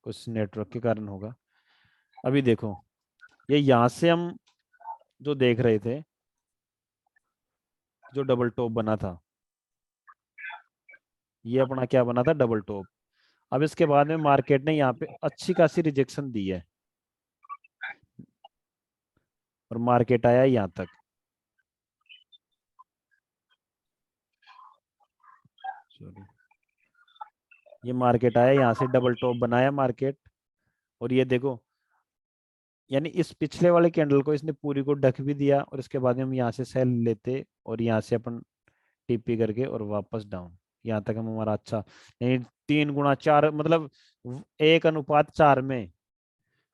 कुछ नेटवर्क के कारण होगा। अभी देखो, ये यहाँ से हम जो देख रहे थे, जो डबल टॉप बना था, ये अपना क्या बना था, डबल टॉप। अब इसके बाद में मार्केट ने यहाँ पे अच्छी खासी रिजेक्शन दी है, और मार्केट आया यहाँ तक। सॉरी, ये मार्केट आया यहाँ से, डबल टॉप बनाया मार्केट, और ये देखो, यानी इस पिछले वाले कैंडल को इसने पूरी को ढक भी दिया, और इसके बाद में हम यहाँ से सेल लेते, और यहाँ से अपन टीपी करके और वापस डाउन। यहाँ तक हम हमारा अच्छा नहीं, 3 गुणा 4 मतलब 1:4 में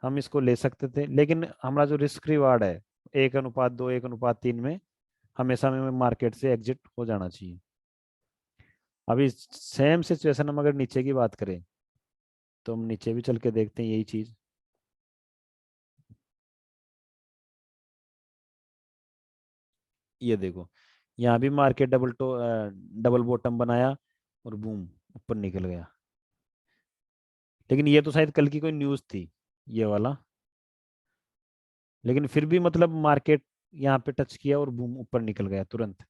हम इसको ले सकते थे, लेकिन हमारा जो रिस्क रिवार्ड है 1:2 1:3 में हमेशा में मार्केट से एग्जिट हो जाना चाहिए। अभी सेम सिचुएशन हम अगर नीचे की बात करें तो हम नीचे भी चल के देखते हैं यही चीज। ये देखो यहाँ भी मार्केट डबल बॉटम बनाया और बूम ऊपर निकल गया, लेकिन ये तो शायद कल की कोई न्यूज थी ये वाला, लेकिन फिर भी मतलब मार्केट यहाँ पे टच किया और बूम ऊपर निकल गया तुरंत।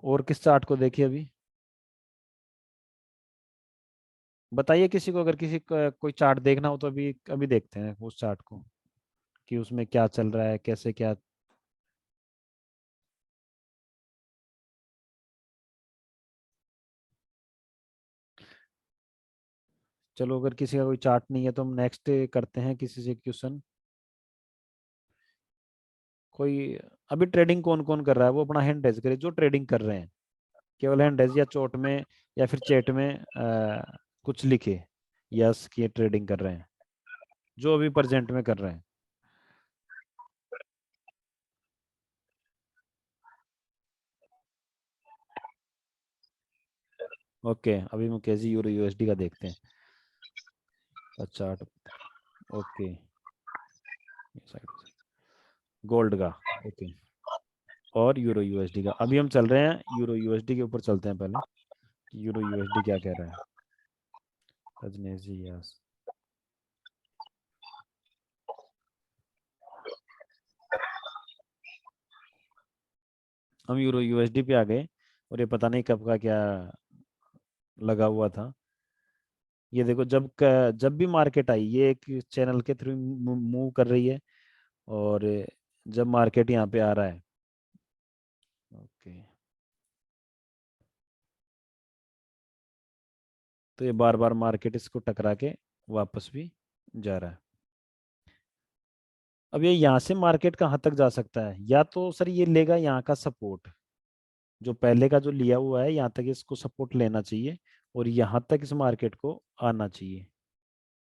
और किस चार्ट को देखिए अभी बताइए किसी को, अगर किसी को कोई चार्ट देखना हो तो अभी अभी देखते हैं उस चार्ट को कि उसमें क्या चल रहा है कैसे क्या। चलो अगर किसी का कोई चार्ट नहीं है तो हम नेक्स्ट करते हैं किसी से क्वेश्चन। कोई अभी ट्रेडिंग कौन कौन कर रहा है वो अपना हैंड रेज करे, जो ट्रेडिंग कर रहे हैं केवल हैंड रेज या चोट में या फिर चैट में कुछ लिखे यस कि ट्रेडिंग कर रहे हैं, जो अभी प्रेजेंट में कर रहे हैं। ओके अभी मुकेश जी यूरो यूएसडी का देखते हैं चार्ट। ओके गोल्ड का ओके और यूरो यूएसडी का, अभी हम चल रहे हैं यूरो यूएसडी के ऊपर चलते हैं पहले कि यूरो यूएसडी क्या कह रहा है। रजनीश जी यस हम यूरो यूएसडी पे आ गए और ये पता नहीं कब का क्या लगा हुआ था। ये देखो जब भी मार्केट आई ये एक चैनल के थ्रू मूव कर रही है, और जब मार्केट यहाँ पे आ रहा है ओके तो ये बार बार मार्केट इसको टकरा के वापस भी जा रहा है। अब ये यहाँ से मार्केट कहाँ तक जा सकता है, या तो सर ये लेगा यहाँ का सपोर्ट जो पहले का जो लिया हुआ है यहाँ तक इसको सपोर्ट लेना चाहिए और यहाँ तक इस मार्केट को आना चाहिए।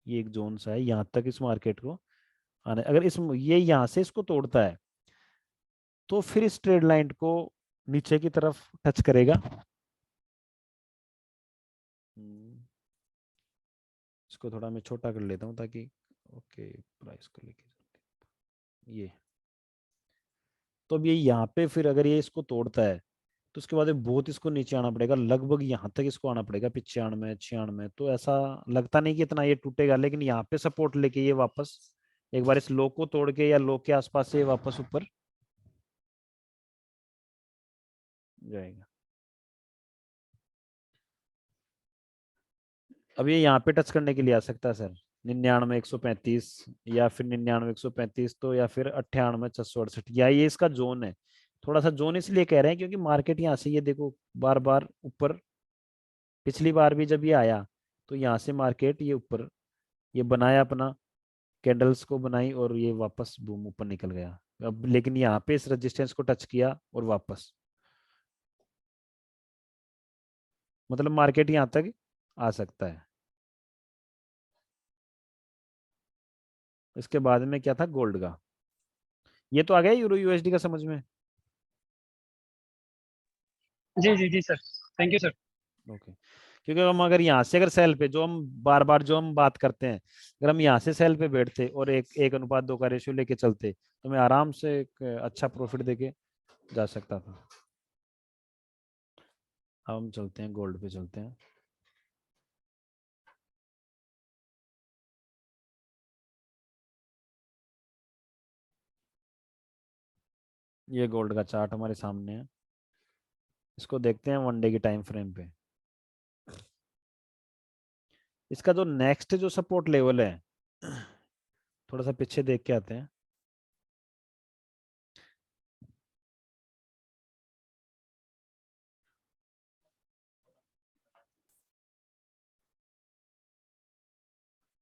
ये एक जोन सा है यहाँ तक इस मार्केट को आना, अगर इस ये यहाँ से इसको तोड़ता है तो फिर इस ट्रेड लाइन को नीचे की तरफ टच करेगा। इसको थोड़ा मैं छोटा कर लेता हूँ ताकि ओके प्राइस को लेके ये तो अब ये यहाँ पे फिर अगर ये इसको तोड़ता है तो उसके बाद बहुत इसको नीचे आना पड़ेगा, लगभग यहाँ तक इसको आना पड़ेगा 95 96, तो ऐसा लगता नहीं कि इतना ये टूटेगा, लेकिन यहाँ पे सपोर्ट लेके ये वापस एक बार इस लो को तोड़ के या लो के आसपास से वापस ऊपर जाएगा। अब ये यहाँ पे टच करने के लिए आ सकता है सर 99 135 या फिर 99 135, तो या फिर 98 668, या ये इसका जोन है। थोड़ा सा जोन इसलिए कह रहे हैं क्योंकि मार्केट यहाँ से ये देखो बार बार ऊपर, पिछली बार भी जब ये आया तो यहाँ से मार्केट ये ऊपर ये बनाया अपना कैंडल्स को बनाई और ये वापस बूम ऊपर निकल गया। अब लेकिन यहाँ पे इस रेजिस्टेंस को टच किया और वापस मतलब मार्केट यहाँ तक आ सकता है। इसके बाद में क्या था गोल्ड का, ये तो आ गया यूरो यूएसडी का समझ में। जी जी जी sir, thank you sir. Okay क्योंकि हम अगर यहाँ से अगर सेल पे जो हम बार बार जो हम बात करते हैं, अगर हम यहाँ से सेल पे बैठते और 1:2 का रेशियो लेके चलते तो मैं आराम से एक अच्छा प्रॉफिट देके जा सकता था। अब हम चलते हैं गोल्ड पे चलते हैं। ये गोल्ड का चार्ट हमारे सामने है, इसको देखते हैं 1 डे की टाइम फ्रेम पे। इसका जो नेक्स्ट जो सपोर्ट लेवल है थोड़ा सा पीछे देख के आते हैं।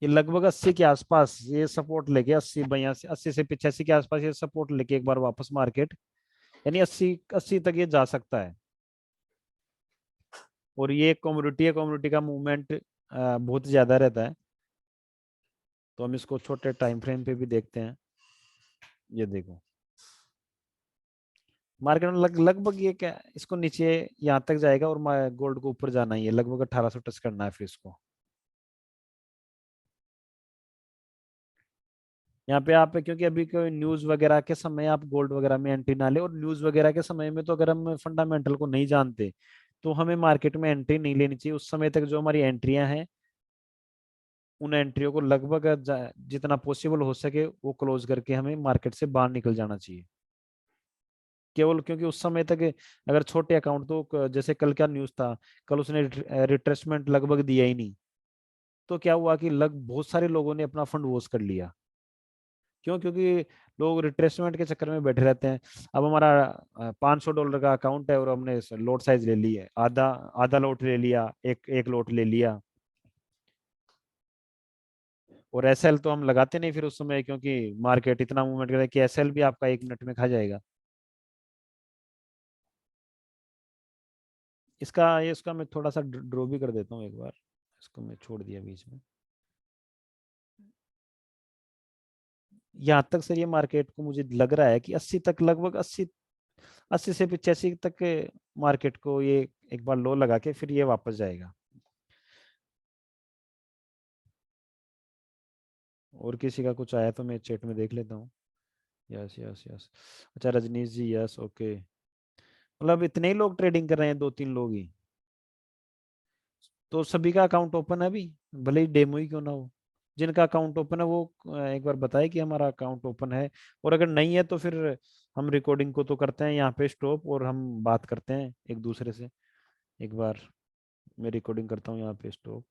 ये लगभग 80 के आसपास ये सपोर्ट लेके 80 82 80 से 85 के आसपास ये सपोर्ट लेके एक बार वापस मार्केट यानी 80 80 तक ये जा सकता है। और ये कम्युनिटी है, कम्युनिटी का मूवमेंट बहुत ज्यादा रहता है। तो हम इसको छोटे टाइम फ्रेम पे भी देखते हैं। ये देखो मार्केट में लगभग ये क्या, इसको नीचे यहाँ तक जाएगा और गोल्ड को ऊपर जाना ही है, लगभग 1800 टच करना है फिर इसको। यहाँ पे आप, क्योंकि अभी कोई न्यूज वगैरह के समय आप गोल्ड वगैरह में एंट्री ना ले, और न्यूज वगैरह के समय में तो अगर हम फंडामेंटल को नहीं जानते तो हमें मार्केट में एंट्री नहीं लेनी चाहिए। उस समय तक जो हमारी एंट्रियां हैं उन एंट्रियों को लगभग जितना पॉसिबल हो सके वो क्लोज करके हमें मार्केट से बाहर निकल जाना चाहिए। केवल क्योंकि उस समय तक अगर छोटे अकाउंट, तो जैसे कल क्या न्यूज था, कल उसने रिट्रेसमेंट लगभग दिया ही नहीं, तो क्या हुआ कि बहुत सारे लोगों ने अपना फंड वॉश कर लिया। क्यों? क्योंकि लोग रिट्रेसमेंट के चक्कर में बैठे रहते हैं। अब हमारा $500 का अकाउंट है और हमने लोट साइज ले ली है, आधा आधा लोट ले लिया, एक लोट ले लिया, और एसएल तो हम लगाते नहीं फिर उस समय, क्योंकि मार्केट इतना मूवमेंट कर रहा है कि एसएल भी आपका 1 मिनट में खा जाएगा। इसका मैं थोड़ा सा ड्रॉ भी कर देता हूँ एक बार, इसको मैं छोड़ दिया बीच में। यहाँ तक सर ये मार्केट को मुझे लग रहा है कि 80 तक, लगभग 80 से 85 तक मार्केट को ये एक बार लो लगा के फिर ये वापस जाएगा। और किसी का कुछ आया तो मैं चैट में देख लेता हूँ। यस यस यस, अच्छा रजनीश जी, यस ओके। मतलब इतने ही लोग ट्रेडिंग कर रहे हैं, 2-3 लोग ही? तो सभी का अकाउंट ओपन है अभी, भले ही डेमो ही क्यों ना हो? जिनका अकाउंट ओपन है वो एक बार बताए कि हमारा अकाउंट ओपन है। और अगर नहीं है तो फिर हम रिकॉर्डिंग को तो करते हैं यहाँ पे स्टॉप, और हम बात करते हैं एक दूसरे से। एक बार मैं रिकॉर्डिंग करता हूँ यहाँ पे स्टॉप।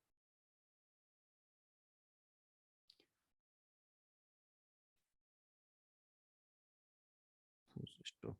स्टॉप।